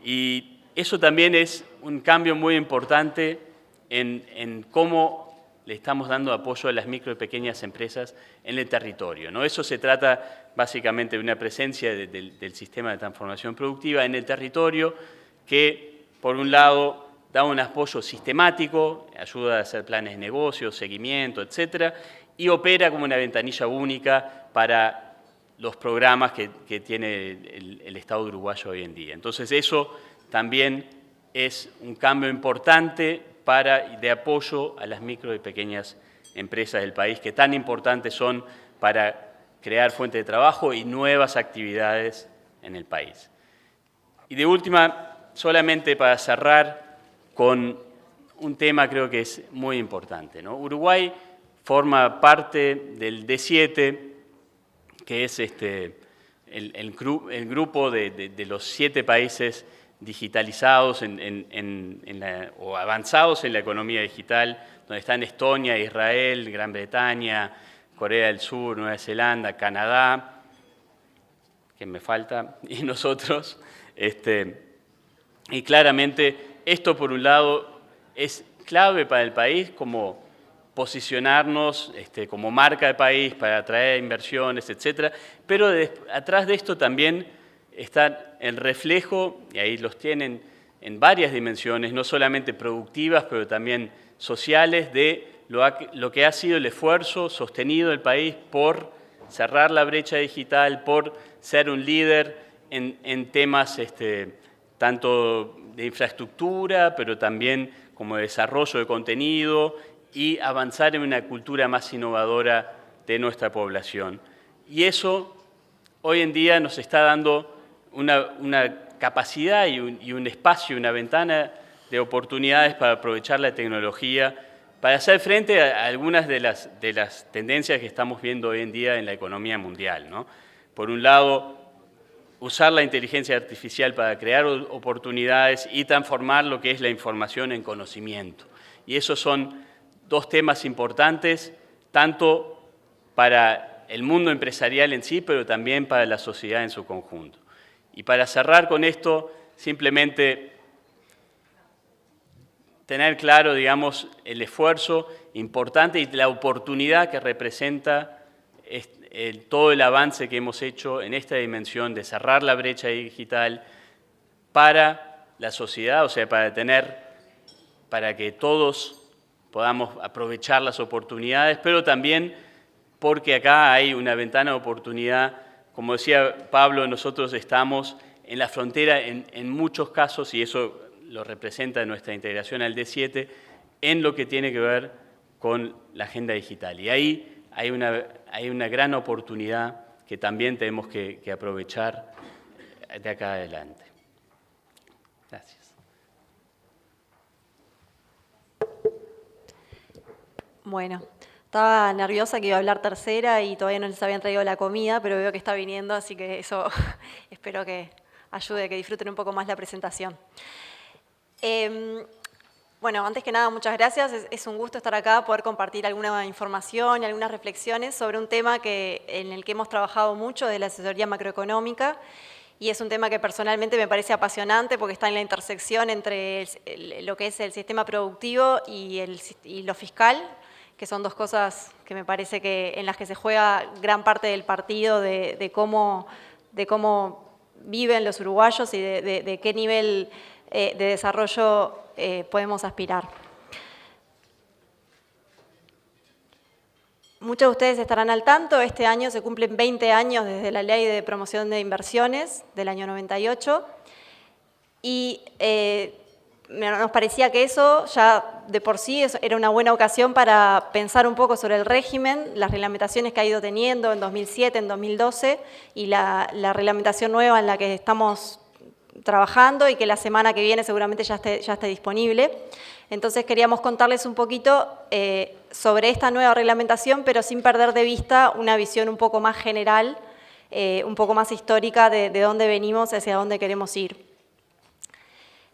y eso también es un cambio muy importante en cómo le estamos dando apoyo a las micro y pequeñas empresas en el territorio, ¿no? Eso se trata básicamente de una presencia del sistema de transformación productiva en el territorio que, por un lado, da un apoyo sistemático, ayuda a hacer planes de negocio, seguimiento, etcétera, y opera como una ventanilla única para los programas que tiene el Estado uruguayo hoy en día. Entonces, eso también es un cambio importante de apoyo a las micro y pequeñas empresas del país, que tan importantes son para crear fuentes de trabajo y nuevas actividades en el país. Y de última, solamente para cerrar con un tema creo que es muy importante, ¿no? Uruguay forma parte del D7, que es el grupo de los 7 países digitalizados o avanzados en la economía digital, donde están Estonia, Israel, Gran Bretaña, Corea del Sur, Nueva Zelanda, Canadá, que me falta, y nosotros. Y claramente esto, por un lado, es clave para el país como posicionarnos como marca de país para atraer inversiones, etcétera, pero atrás de esto también está el reflejo, y ahí los tienen en varias dimensiones, no solamente productivas, pero también sociales, de lo que ha sido el esfuerzo sostenido del país por cerrar la brecha digital, por ser un líder en temas tanto de infraestructura, pero también como de desarrollo de contenido y avanzar en una cultura más innovadora de nuestra población. Y eso hoy en día nos está dando una capacidad y un espacio, una ventana de oportunidades para aprovechar la tecnología, para hacer frente a algunas de las tendencias que estamos viendo hoy en día en la economía mundial, ¿no? Por un lado, usar la inteligencia artificial para crear oportunidades y transformar lo que es la información en conocimiento. Y esos son 2 temas importantes, tanto para el mundo empresarial en sí, pero también para la sociedad en su conjunto. Y para cerrar con esto, simplemente tener claro, digamos, el esfuerzo importante y la oportunidad que representa todo el avance que hemos hecho en esta dimensión de cerrar la brecha digital para la sociedad, o sea, para que todos podamos aprovechar las oportunidades, pero también porque acá hay una ventana de oportunidad. Como decía Pablo, nosotros estamos en la frontera en muchos casos, y eso lo representa nuestra integración al D7, en lo que tiene que ver con la agenda digital. Y ahí hay una gran oportunidad que también tenemos que aprovechar de acá adelante. Gracias. Bueno, estaba nerviosa que iba a hablar tercera y todavía no les habían traído la comida, pero veo que está viniendo, así que eso espero que ayude a que disfruten un poco más la presentación. Bueno, antes que nada, muchas gracias. Es un gusto estar acá, poder compartir alguna información y algunas reflexiones sobre un tema en el que hemos trabajado mucho desde la asesoría macroeconómica, y es un tema que personalmente me parece apasionante porque está en la intersección entre lo que es el sistema productivo y lo fiscal, que son 2 cosas que me parece que en las que se juega gran parte del partido de cómo viven los uruguayos y de qué nivel de desarrollo podemos aspirar. Muchos de ustedes estarán al tanto, este año se cumplen 20 años desde la Ley de Promoción de Inversiones del año 98, y nos parecía que eso ya de por sí era una buena ocasión para pensar un poco sobre el régimen, las reglamentaciones que ha ido teniendo en 2007, en 2012, y la reglamentación nueva en la que estamos trabajando y que la semana que viene seguramente ya esté disponible. Entonces queríamos contarles un poquito sobre esta nueva reglamentación, pero sin perder de vista una visión un poco más general, un poco más histórica de dónde venimos, hacia dónde queremos ir.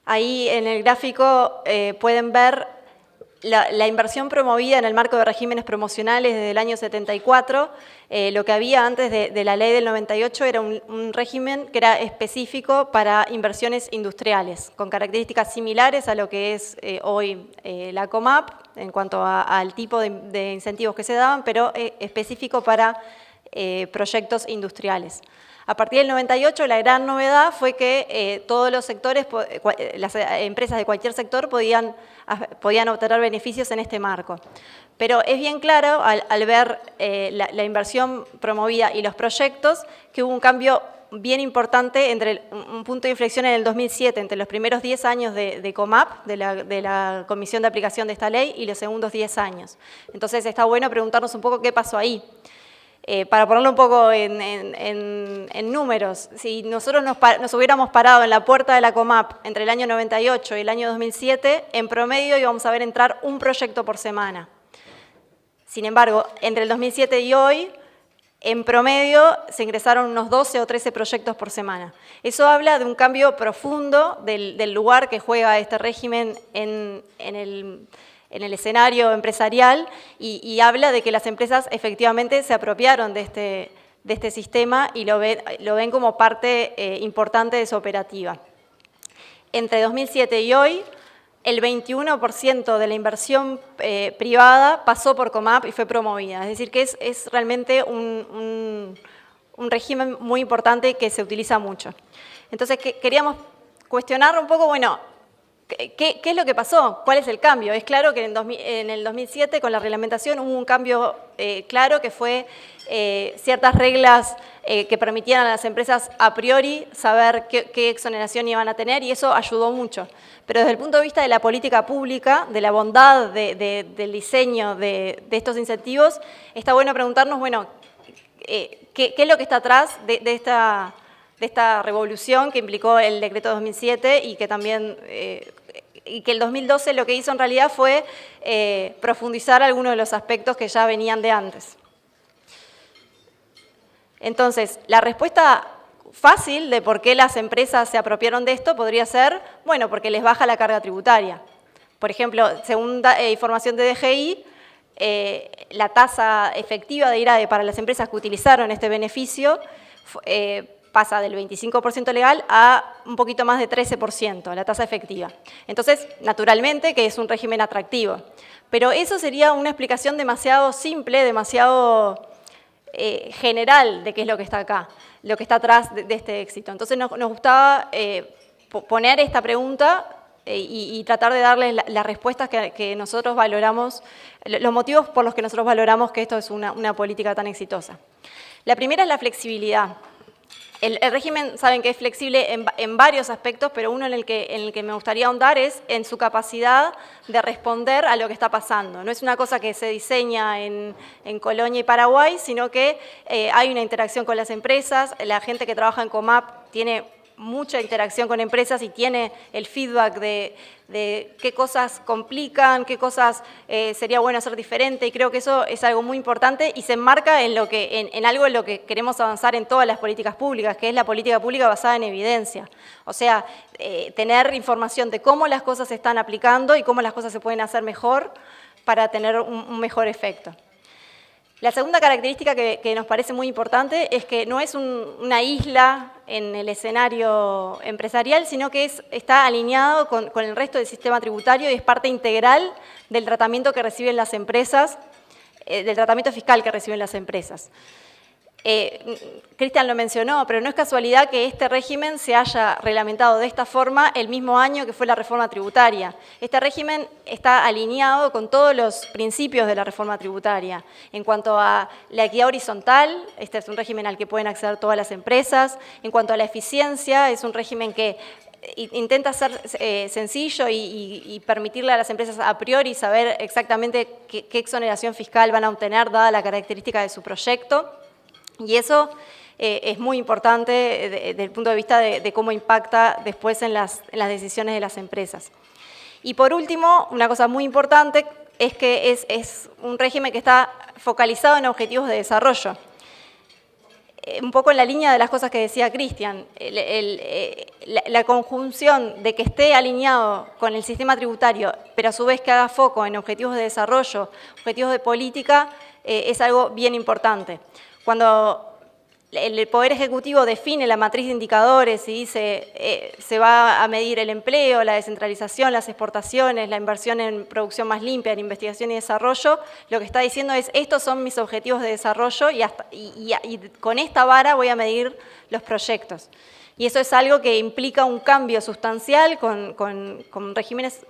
Ahí en el gráfico pueden ver la inversión promovida en el marco de regímenes promocionales desde el año 74. Lo que había antes de la ley del 98 era un régimen que era específico para inversiones industriales, con características similares a lo que es hoy la COMAP, en cuanto al tipo de incentivos que se daban, pero específico para proyectos industriales. A partir del 98, la gran novedad fue que todos los sectores, las empresas de cualquier sector podían obtener beneficios en este marco. Pero es bien claro, al ver la inversión promovida y los proyectos, que hubo un cambio bien importante, un punto de inflexión en el 2007, entre los primeros 10 años de COMAP, de la Comisión de Aplicación de esta ley, y los segundos 10 años. Entonces está bueno preguntarnos un poco qué pasó ahí. Para ponerlo un poco en números, si nosotros nos hubiéramos parado en la puerta de la COMAP entre el año 98 y el año 2007, en promedio íbamos a ver entrar un proyecto por semana. Sin embargo, entre el 2007 y hoy, en promedio se ingresaron unos 12 o 13 proyectos por semana. Eso habla de un cambio profundo del lugar que juega este régimen en el escenario empresarial y habla de que las empresas efectivamente se apropiaron de este sistema y lo ven como parte importante de su operativa. Entre 2007 y hoy, el 21% de la inversión privada pasó por COMAP y fue promovida. Es decir, que es realmente un régimen muy importante que se utiliza mucho. Entonces, queríamos cuestionar un poco, bueno, ¿qué es lo que pasó? ¿Cuál es el cambio? Es claro que en el 2007, con la reglamentación, hubo un cambio claro que fue ciertas reglas que permitían a las empresas a priori saber qué exoneración iban a tener, y eso ayudó mucho. Pero desde el punto de vista de la política pública, de la bondad del diseño de estos incentivos, está bueno preguntarnos, bueno, ¿qué es lo que está atrás de esta revolución que implicó el decreto 2007 y que también y que el 2012 lo que hizo en realidad fue profundizar algunos de los aspectos que ya venían de antes? Entonces, la respuesta fácil de por qué las empresas se apropiaron de esto podría ser, bueno, porque les baja la carga tributaria. Por ejemplo, según información de DGI, la tasa efectiva de IRADE para las empresas que utilizaron este beneficio pasa del 25% legal a un poquito más de 13%, la tasa efectiva. Entonces, naturalmente que es un régimen atractivo. Pero eso sería una explicación demasiado simple, demasiado general de qué es lo que está acá, lo que está atrás de este éxito. Entonces nos gustaba poner esta pregunta y tratar de darle las respuestas que nosotros valoramos, los motivos por los que nosotros valoramos que esto es una política tan exitosa. La primera es la flexibilidad. El régimen, saben que es flexible en varios aspectos, pero uno en el que me gustaría ahondar es en su capacidad de responder a lo que está pasando. No es una cosa que se diseña en Colonia y Paraguay, sino que hay una interacción con las empresas. La gente que trabaja en COMAP tiene mucha interacción con empresas y tiene el feedback de qué cosas complican, qué cosas sería bueno hacer diferente, y creo que eso es algo muy importante y se enmarca en algo en lo que queremos avanzar en todas las políticas públicas, que es la política pública basada en evidencia. O sea, tener información de cómo las cosas se están aplicando y cómo las cosas se pueden hacer mejor para tener un mejor efecto. La segunda característica que nos parece muy importante es que no es una isla en el escenario empresarial, sino que está alineado con el resto del sistema tributario y es parte integral del tratamiento que reciben las empresas, del tratamiento fiscal que reciben las empresas. Cristian lo mencionó, pero no es casualidad que este régimen se haya reglamentado de esta forma el mismo año que fue la reforma tributaria. Este régimen está alineado con todos los principios de la reforma tributaria. En cuanto a la equidad horizontal, este es un régimen al que pueden acceder todas las empresas. En cuanto a la eficiencia, es un régimen que intenta ser sencillo y permitirle a las empresas a priori saber exactamente qué exoneración fiscal van a obtener dada la característica de su proyecto. Y eso es muy importante desde el punto de vista de cómo impacta después en las decisiones de las empresas. Y por último, una cosa muy importante es que es un régimen que está focalizado en objetivos de desarrollo. un poco en la línea de las cosas que decía Cristian, la conjunción de que esté alineado con el sistema tributario, pero a su vez que haga foco en objetivos de desarrollo, objetivos de política, es algo bien importante. Cuando el Poder Ejecutivo define la matriz de indicadores y dice se va a medir el empleo, la descentralización, las exportaciones, la inversión en producción más limpia, en investigación y desarrollo, lo que está diciendo es estos son mis objetivos de desarrollo y con esta vara voy a medir los proyectos. Y eso es algo que implica un cambio sustancial con regímenes,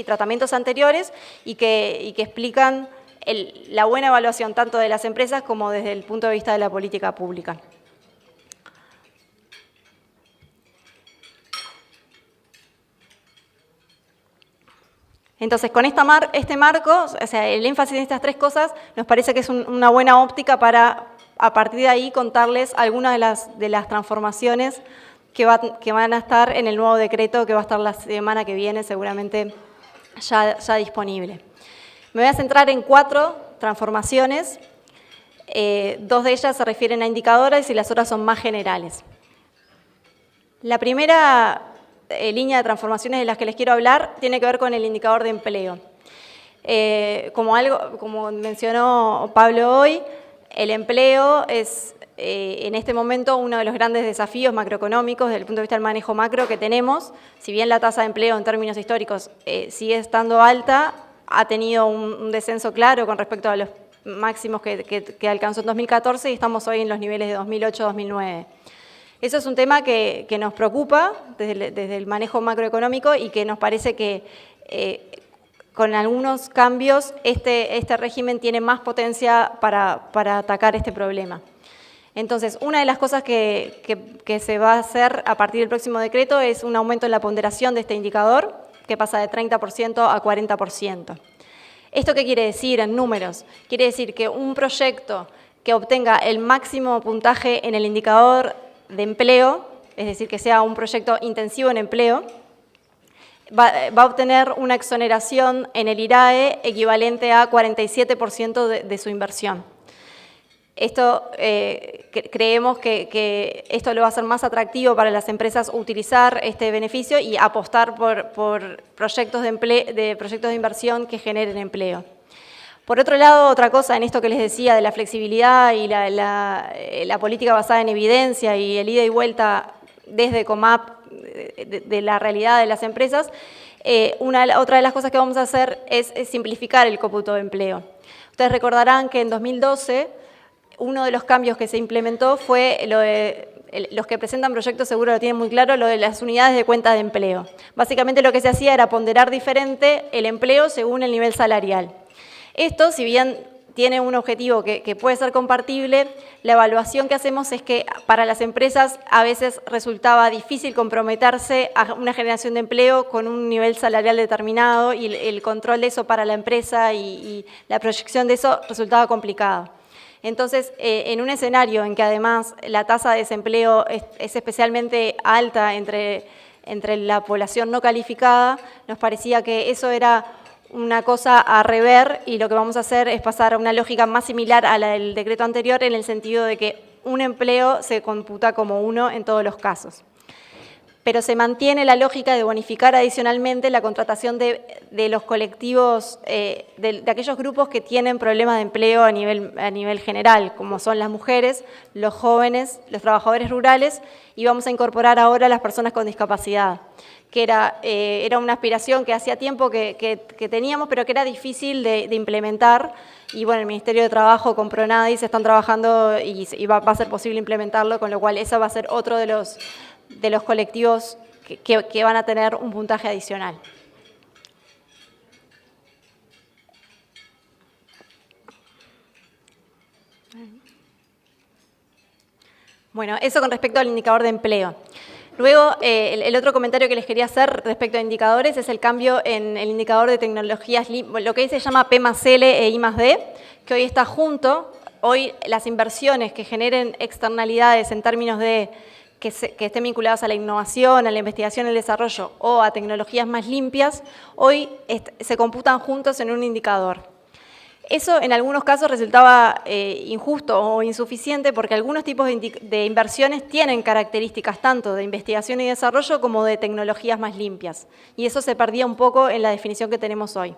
tratamientos anteriores y que explican la buena evaluación tanto de las empresas como desde el punto de vista de la política pública. Entonces, con este marco, o sea, el énfasis en estas tres cosas, nos parece que es una buena óptica para, a partir de ahí, contarles algunas de las transformaciones que van a estar en el nuevo decreto que va a estar la semana que viene, seguramente ya disponible. Me voy a centrar en 4 transformaciones, 2 de ellas se refieren a indicadores y las otras son más generales. La primera línea de transformaciones de las que les quiero hablar tiene que ver con el indicador de empleo. Como mencionó Pablo hoy, el empleo es en este momento uno de los grandes desafíos macroeconómicos desde el punto de vista del manejo macro que tenemos. Si bien la tasa de empleo en términos históricos sigue estando alta, ha tenido un descenso claro con respecto a los máximos que alcanzó en 2014 y estamos hoy en los niveles de 2008-2009. Eso es un tema que nos preocupa desde el manejo macroeconómico y que nos parece que con algunos cambios este régimen tiene más potencia para atacar este problema. Entonces, una de las cosas que se va a hacer a partir del próximo decreto es un aumento en la ponderación de este indicador, que pasa de 30% a 40%. ¿Esto qué quiere decir en números? Quiere decir que un proyecto que obtenga el máximo puntaje en el indicador de empleo, es decir, que sea un proyecto intensivo en empleo, va a obtener una exoneración en el IRAE equivalente a 47% de su inversión. Esto creemos que esto lo va a hacer más atractivo para las empresas utilizar este beneficio y apostar por proyectos de inversión que generen empleo. Por otro lado, otra cosa en esto que les decía de la flexibilidad y la política basada en evidencia y el ida y vuelta desde COMAP de la realidad de las empresas, otra de las cosas que vamos a hacer es simplificar el cómputo de empleo. Ustedes recordarán que en 2012 uno de los cambios que se implementó fue los que presentan proyectos seguro lo tienen muy claro, lo de las unidades de cuenta de empleo. Básicamente lo que se hacía era ponderar diferente el empleo según el nivel salarial. Esto, si bien tiene un objetivo que puede ser compartible, la evaluación que hacemos es que para las empresas a veces resultaba difícil comprometerse a una generación de empleo con un nivel salarial determinado y el control de eso para la empresa y la proyección de eso resultaba complicado. Entonces, en un escenario en que además la tasa de desempleo es especialmente alta entre la población no calificada, nos parecía que eso era una cosa a rever y lo que vamos a hacer es pasar a una lógica más similar a la del decreto anterior en el sentido de que un empleo se computa como uno en todos los casos. Pero se mantiene la lógica de bonificar adicionalmente la contratación de los colectivos, de aquellos grupos que tienen problemas de empleo a nivel general, como son las mujeres, los jóvenes, los trabajadores rurales, y vamos a incorporar ahora a las personas con discapacidad, que era una aspiración que hacía tiempo que teníamos, pero que era difícil de implementar, y bueno, el Ministerio de Trabajo con Pronadi se están trabajando y va a ser posible implementarlo, con lo cual ese va a ser otro de los colectivos que van a tener un puntaje adicional. Bueno, eso con respecto al indicador de empleo. Luego, el otro comentario que les quería hacer respecto a indicadores es el cambio en el indicador de tecnologías, lo que hoy se llama P+L e I+D, que hoy está junto. Hoy las inversiones que generen externalidades en términos de que estén vinculadas a la innovación, a la investigación y el desarrollo o a tecnologías más limpias, hoy se computan juntos en un indicador. Eso en algunos casos resultaba injusto o insuficiente porque algunos tipos de inversiones tienen características tanto de investigación y desarrollo como de tecnologías más limpias. Y eso se perdía un poco en la definición que tenemos hoy.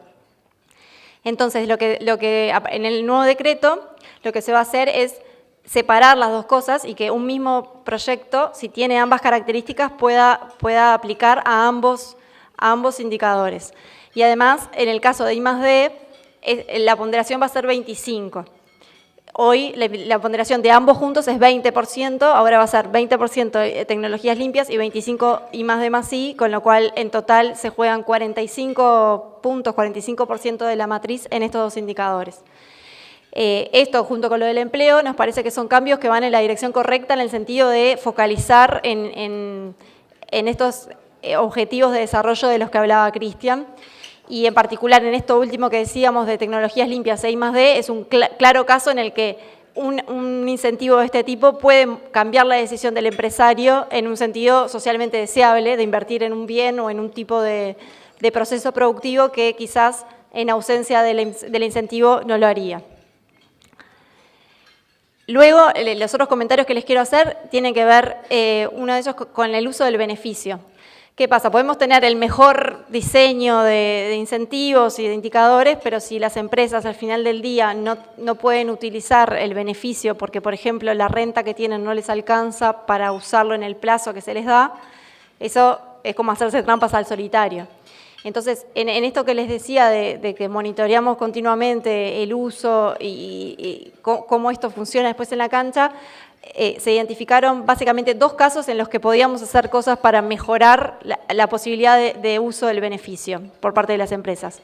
Entonces, en el nuevo decreto, lo que se va a hacer es separar las dos cosas y que un mismo proyecto, si tiene ambas características, pueda aplicar a ambos indicadores. Y además, en el caso de I+D, la ponderación va a ser 25. Hoy la ponderación de ambos juntos es 20%, ahora va a ser 20% de tecnologías limpias y 25 I+D+I, con lo cual en total se juegan 45 puntos, 45% de la matriz en estos dos indicadores. Esto, junto con lo del empleo, nos parece que son cambios que van en la dirección correcta en el sentido de focalizar en estos objetivos de desarrollo de los que hablaba Cristian. Y en particular en esto último que decíamos de tecnologías limpias e I+D, es un claro caso en el que un incentivo de este tipo puede cambiar la decisión del empresario en un sentido socialmente deseable, de invertir en un bien o en un tipo de proceso productivo que quizás en ausencia del incentivo no lo haría. Luego, los otros comentarios que les quiero hacer tienen que ver, uno de ellos con el uso del beneficio. ¿Qué pasa? Podemos tener el mejor diseño de incentivos y de indicadores, pero si las empresas al final del día no pueden utilizar el beneficio porque, por ejemplo, la renta que tienen no les alcanza para usarlo en el plazo que se les da, eso es como hacerse trampas al solitario. Entonces, en esto que les decía de que monitoreamos continuamente el uso y cómo esto funciona después en la cancha, se identificaron básicamente dos casos en los que podíamos hacer cosas para mejorar la posibilidad de uso del beneficio por parte de las empresas.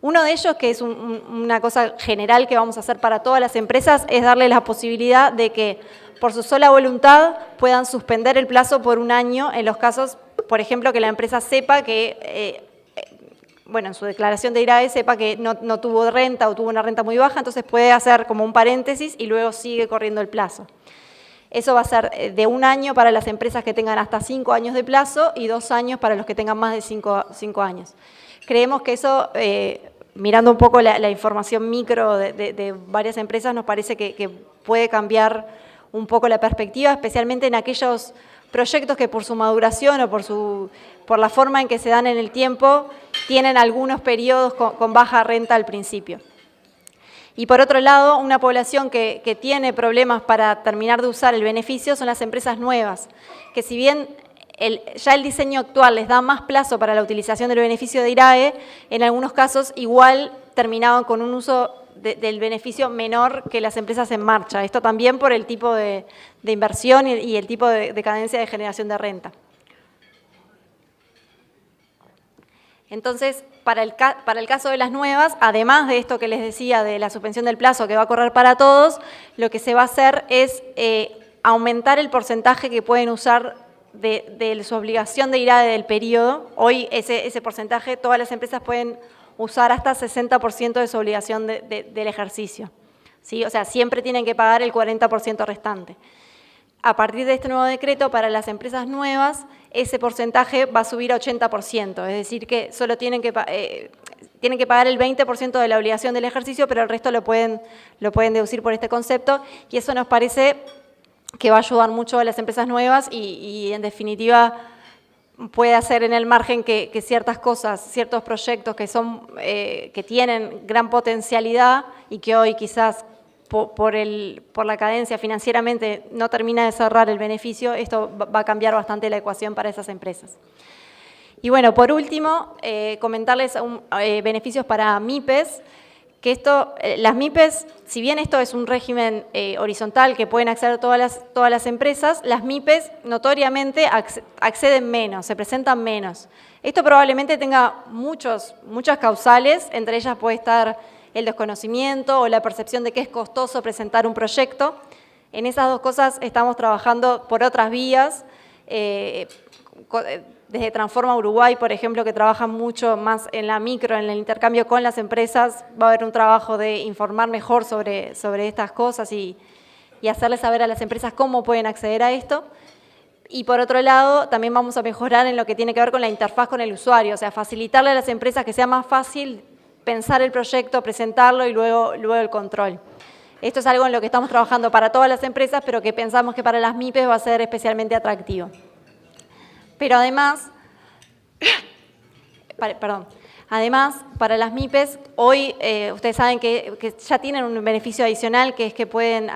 Uno de ellos, que es una cosa general que vamos a hacer para todas las empresas, es darle la posibilidad de que por su sola voluntad puedan suspender el plazo por un año en los casos, por ejemplo, que la empresa sepa que, en su declaración de IRAE sepa que no tuvo renta o tuvo una renta muy baja, entonces puede hacer como un paréntesis y luego sigue corriendo el plazo. Eso va a ser de un año para las empresas que tengan hasta 5 años de plazo y 2 años para los que tengan más de 5 años. Creemos que eso, mirando un poco la información micro de varias empresas, nos parece que puede cambiar un poco la perspectiva, especialmente en aquellos proyectos que por su maduración o por la forma en que se dan en el tiempo, tienen algunos periodos con baja renta al principio. Y por otro lado, una población que tiene problemas para terminar de usar el beneficio son las empresas nuevas, que si bien ya el diseño actual les da más plazo para la utilización del beneficio de IRAE, en algunos casos igual terminaban con un uso del beneficio menor que las empresas en marcha. Esto también por el tipo de inversión y el tipo de cadencia de generación de renta. Entonces, para el caso de las nuevas, además de esto que les decía de la suspensión del plazo que va a correr para todos, lo que se va a hacer es aumentar el porcentaje que pueden usar de su obligación de IRAE del periodo. Hoy ese porcentaje, todas las empresas pueden usar hasta 60% de su obligación del ejercicio, ¿sí? O sea, siempre tienen que pagar el 40% restante. A partir de este nuevo decreto, para las empresas nuevas, ese porcentaje va a subir a 80%, es decir, que solo tienen que pagar el 20% de la obligación del ejercicio, pero el resto lo pueden deducir por este concepto, y eso nos parece que va a ayudar mucho a las empresas nuevas y en definitiva, puede hacer en el margen que ciertas cosas, ciertos proyectos que tienen gran potencialidad y que hoy quizás por la cadencia financieramente no termina de cerrar el beneficio, esto va a cambiar bastante la ecuación para esas empresas. Y bueno, por último, comentarles beneficios para MIPES, que las MIPES, si bien esto es un régimen horizontal que pueden acceder todas las empresas, las MIPES notoriamente acceden menos, se presentan menos. Esto probablemente tenga muchas causales, entre ellas puede estar el desconocimiento o la percepción de que es costoso presentar un proyecto. En esas dos cosas estamos trabajando por otras vías, desde Transforma Uruguay, por ejemplo, que trabaja mucho más en la micro, en el intercambio con las empresas, va a haber un trabajo de informar mejor sobre estas cosas y hacerles saber a las empresas cómo pueden acceder a esto. Y por otro lado, también vamos a mejorar en lo que tiene que ver con la interfaz con el usuario, o sea, facilitarle a las empresas que sea más fácil pensar el proyecto, presentarlo y luego el control. Esto es algo en lo que estamos trabajando para todas las empresas, pero que pensamos que para las MIPES va a ser especialmente atractivo. Pero además, además, para las MIPES, hoy ustedes saben que ya tienen un beneficio adicional, que es que pueden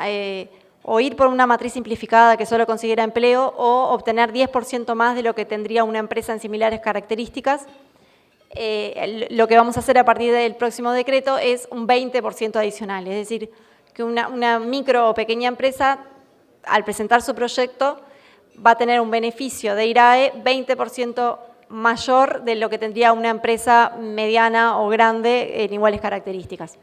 o ir por una matriz simplificada que solo consiguiera empleo o obtener 10% más de lo que tendría una empresa en similares características. Lo que vamos a hacer a partir del próximo decreto es un 20% adicional, es decir, que una micro o pequeña empresa, al presentar su proyecto, va a tener un beneficio de IRAE 20% mayor de lo que tendría una empresa mediana o grande en iguales características.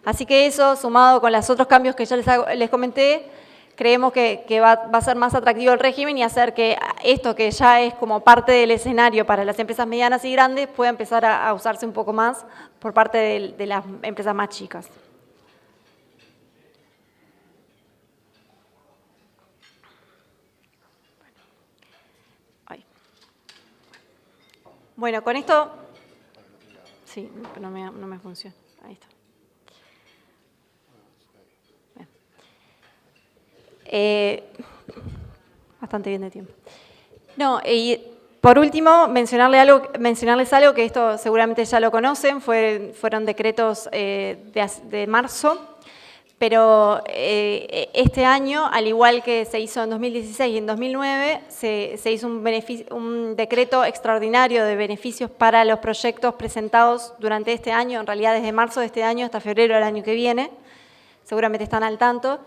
Así que eso, sumado con los otros cambios que ya les comenté, creemos que va a ser más atractivo el régimen y hacer que esto, que ya es como parte del escenario para las empresas medianas y grandes, pueda empezar a usarse un poco más por parte de las empresas más chicas. Bueno, con esto... Sí, no me funciona. Ahí está. Bastante bien de tiempo. No, y por último, mencionarles algo que esto seguramente ya lo conocen, fueron decretos de marzo, pero este año, al igual que se hizo en 2016 y en 2009, se hizo un decreto extraordinario de beneficios para los proyectos presentados durante este año, en realidad desde marzo de este año hasta febrero del año que viene, seguramente están al tanto.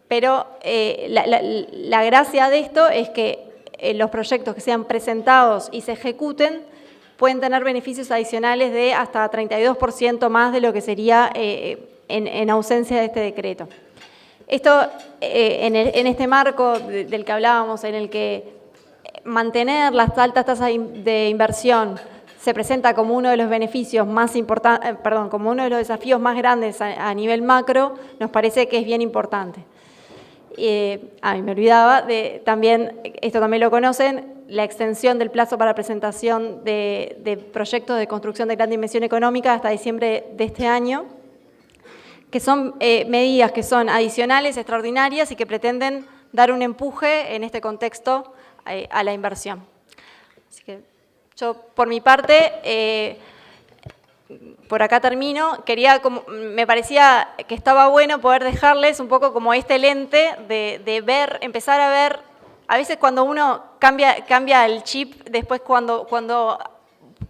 Pero la gracia de esto es que los proyectos que sean presentados y se ejecuten pueden tener beneficios adicionales de hasta 32% más de lo que sería en ausencia de este decreto. Esto, en este marco del que hablábamos, en el que mantener las altas tasas de inversión se presenta como uno de los beneficios más importantes, como uno de los desafíos más grandes a nivel macro, nos parece que es bien importante. Me olvidaba, también, esto también lo conocen, la extensión del plazo para presentación de proyectos de construcción de gran dimensión económica hasta diciembre de este año, que son medidas que son adicionales, extraordinarias y que pretenden dar un empuje en este contexto a la inversión. Así que yo, por mi parte, por acá termino. Me parecía que estaba bueno poder dejarles un poco como este lente de ver, empezar a ver, a veces cuando uno cambia el chip, después cuando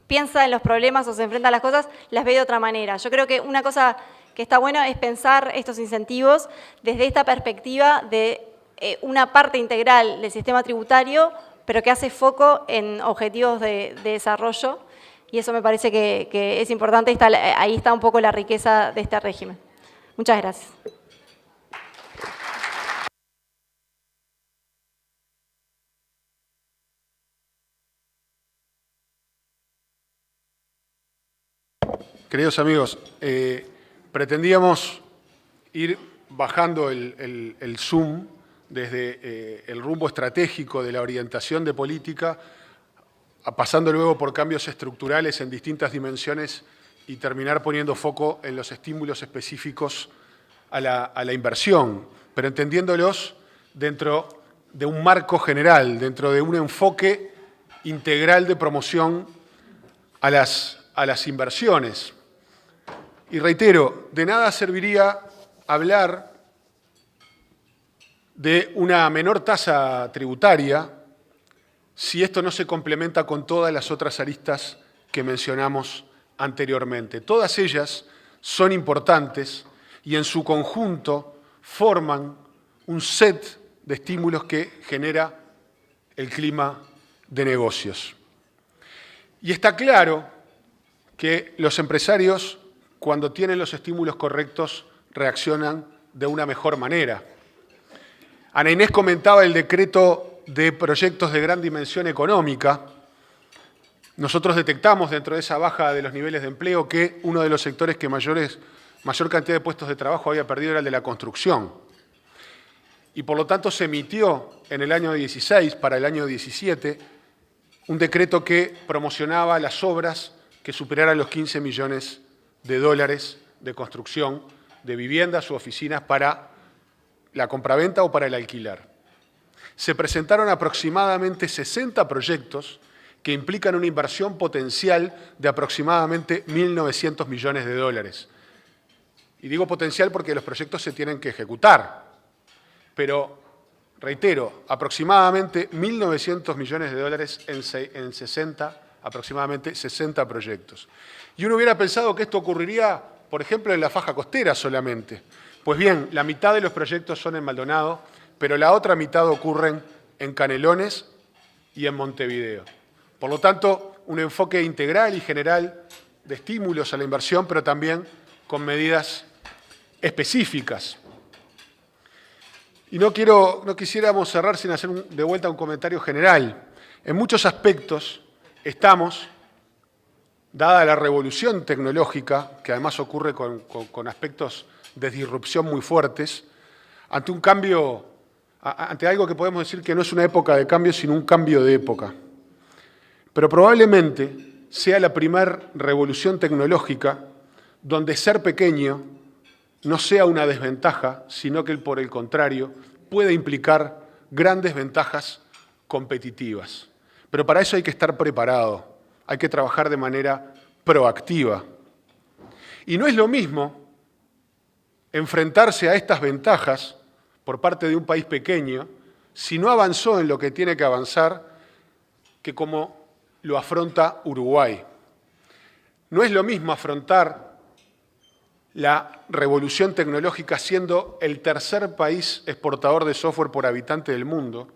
piensa en los problemas o se enfrenta a las cosas, las ve de otra manera. Yo creo que una cosa que está bueno es pensar estos incentivos desde esta perspectiva de una parte integral del sistema tributario, pero que hace foco en objetivos de desarrollo. Y eso me parece que es importante, ahí está un poco la riqueza de este régimen. Muchas gracias. Queridos amigos, pretendíamos ir bajando el zoom desde el rumbo estratégico de la orientación de política, pasando luego por cambios estructurales en distintas dimensiones y terminar poniendo foco en los estímulos específicos a la inversión, pero entendiéndolos dentro de un marco general, dentro de un enfoque integral de promoción a las inversiones. Y reitero, de nada serviría hablar de una menor tasa tributaria si esto no se complementa con todas las otras aristas que mencionamos anteriormente. Todas ellas son importantes y en su conjunto forman un set de estímulos que genera el clima de negocios. Y está claro que los empresarios, cuando tienen los estímulos correctos, reaccionan de una mejor manera. Ana Inés comentaba el decreto de proyectos de gran dimensión económica. Nosotros detectamos dentro de esa baja de los niveles de empleo que uno de los sectores que mayor cantidad de puestos de trabajo había perdido era el de la construcción. Y por lo tanto se emitió en el año 16 para el año 17 un decreto que promocionaba las obras que superaran los 15 millones de dólares de construcción de viviendas u oficinas para la compraventa o para el alquiler. Se presentaron aproximadamente 60 proyectos que implican una inversión potencial de aproximadamente 1.900 millones de dólares. Y digo potencial porque los proyectos se tienen que ejecutar, pero reitero, aproximadamente 1.900 millones de dólares en aproximadamente 60 proyectos. Y uno hubiera pensado que esto ocurriría, por ejemplo, en la faja costera solamente. Pues bien, la mitad de los proyectos son en Maldonado, pero la otra mitad ocurren en Canelones y en Montevideo. Por lo tanto, un enfoque integral y general de estímulos a la inversión, pero también con medidas específicas. Y no quisiéramos cerrar sin hacer de vuelta un comentario general. En muchos aspectos estamos, dada la revolución tecnológica, que además ocurre con aspectos de disrupción muy fuertes, ante un cambio, ante algo que podemos decir que no es una época de cambio, sino un cambio de época. Pero probablemente sea la primera revolución tecnológica donde ser pequeño no sea una desventaja, sino que por el contrario puede implicar grandes ventajas competitivas. Pero para eso hay que estar preparado, hay que trabajar de manera proactiva. Y no es lo mismo enfrentarse a estas ventajas por parte de un país pequeño si no avanzó en lo que tiene que avanzar que como lo afronta Uruguay. No es lo mismo afrontar la revolución tecnológica siendo el tercer país exportador de software por habitante del mundo.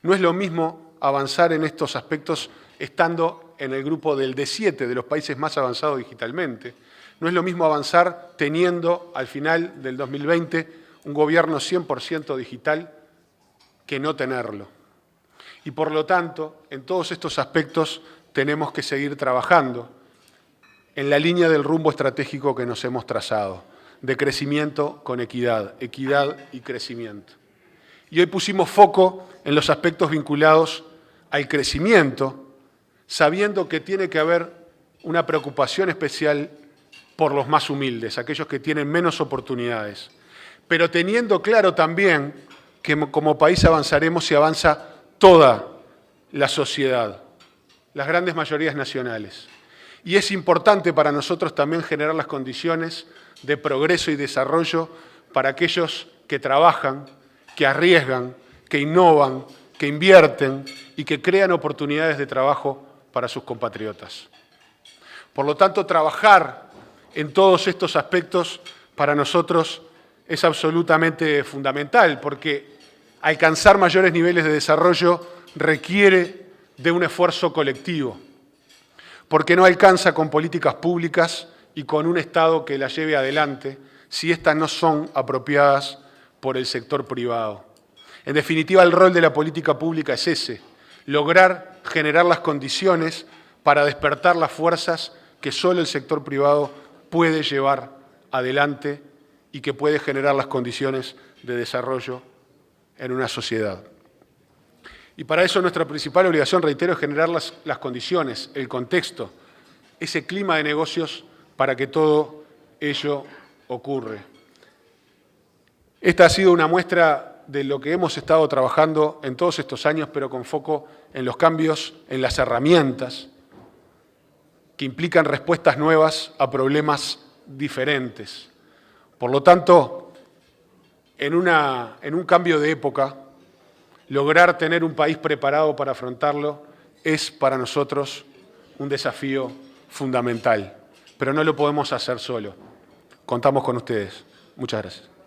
No es lo mismo avanzar en estos aspectos estando en el grupo del D7, de los países más avanzados digitalmente. No es lo mismo avanzar teniendo al final del 2020 un gobierno 100% digital que no tenerlo. Y por lo tanto, en todos estos aspectos tenemos que seguir trabajando en la línea del rumbo estratégico que nos hemos trazado, de crecimiento con equidad, equidad y crecimiento. Y hoy pusimos foco en los aspectos vinculados al crecimiento, sabiendo que tiene que haber una preocupación especial por los más humildes, aquellos que tienen menos oportunidades, pero teniendo claro también que como país avanzaremos si avanza toda la sociedad, las grandes mayorías nacionales. Y es importante para nosotros también generar las condiciones de progreso y desarrollo para aquellos que trabajan, que arriesgan, que innovan, que invierten y que crean oportunidades de trabajo para sus compatriotas. Por lo tanto, trabajar en todos estos aspectos para nosotros es absolutamente fundamental, porque alcanzar mayores niveles de desarrollo requiere de un esfuerzo colectivo, porque no alcanza con políticas públicas y con un Estado que las lleve adelante si éstas no son apropiadas por el sector privado. En definitiva, el rol de la política pública es ese, lograr generar las condiciones para despertar las fuerzas que solo el sector privado puede llevar adelante y que puede generar las condiciones de desarrollo en una sociedad. Y para eso nuestra principal obligación, reitero, es generar las condiciones, el contexto, ese clima de negocios para que todo ello ocurra. Esta ha sido una muestra de lo que hemos estado trabajando en todos estos años, pero con foco en los cambios, en las herramientas que implican respuestas nuevas a problemas diferentes. Por lo tanto, en un cambio de época, lograr tener un país preparado para afrontarlo es para nosotros un desafío fundamental, pero no lo podemos hacer solo. Contamos con ustedes. Muchas gracias.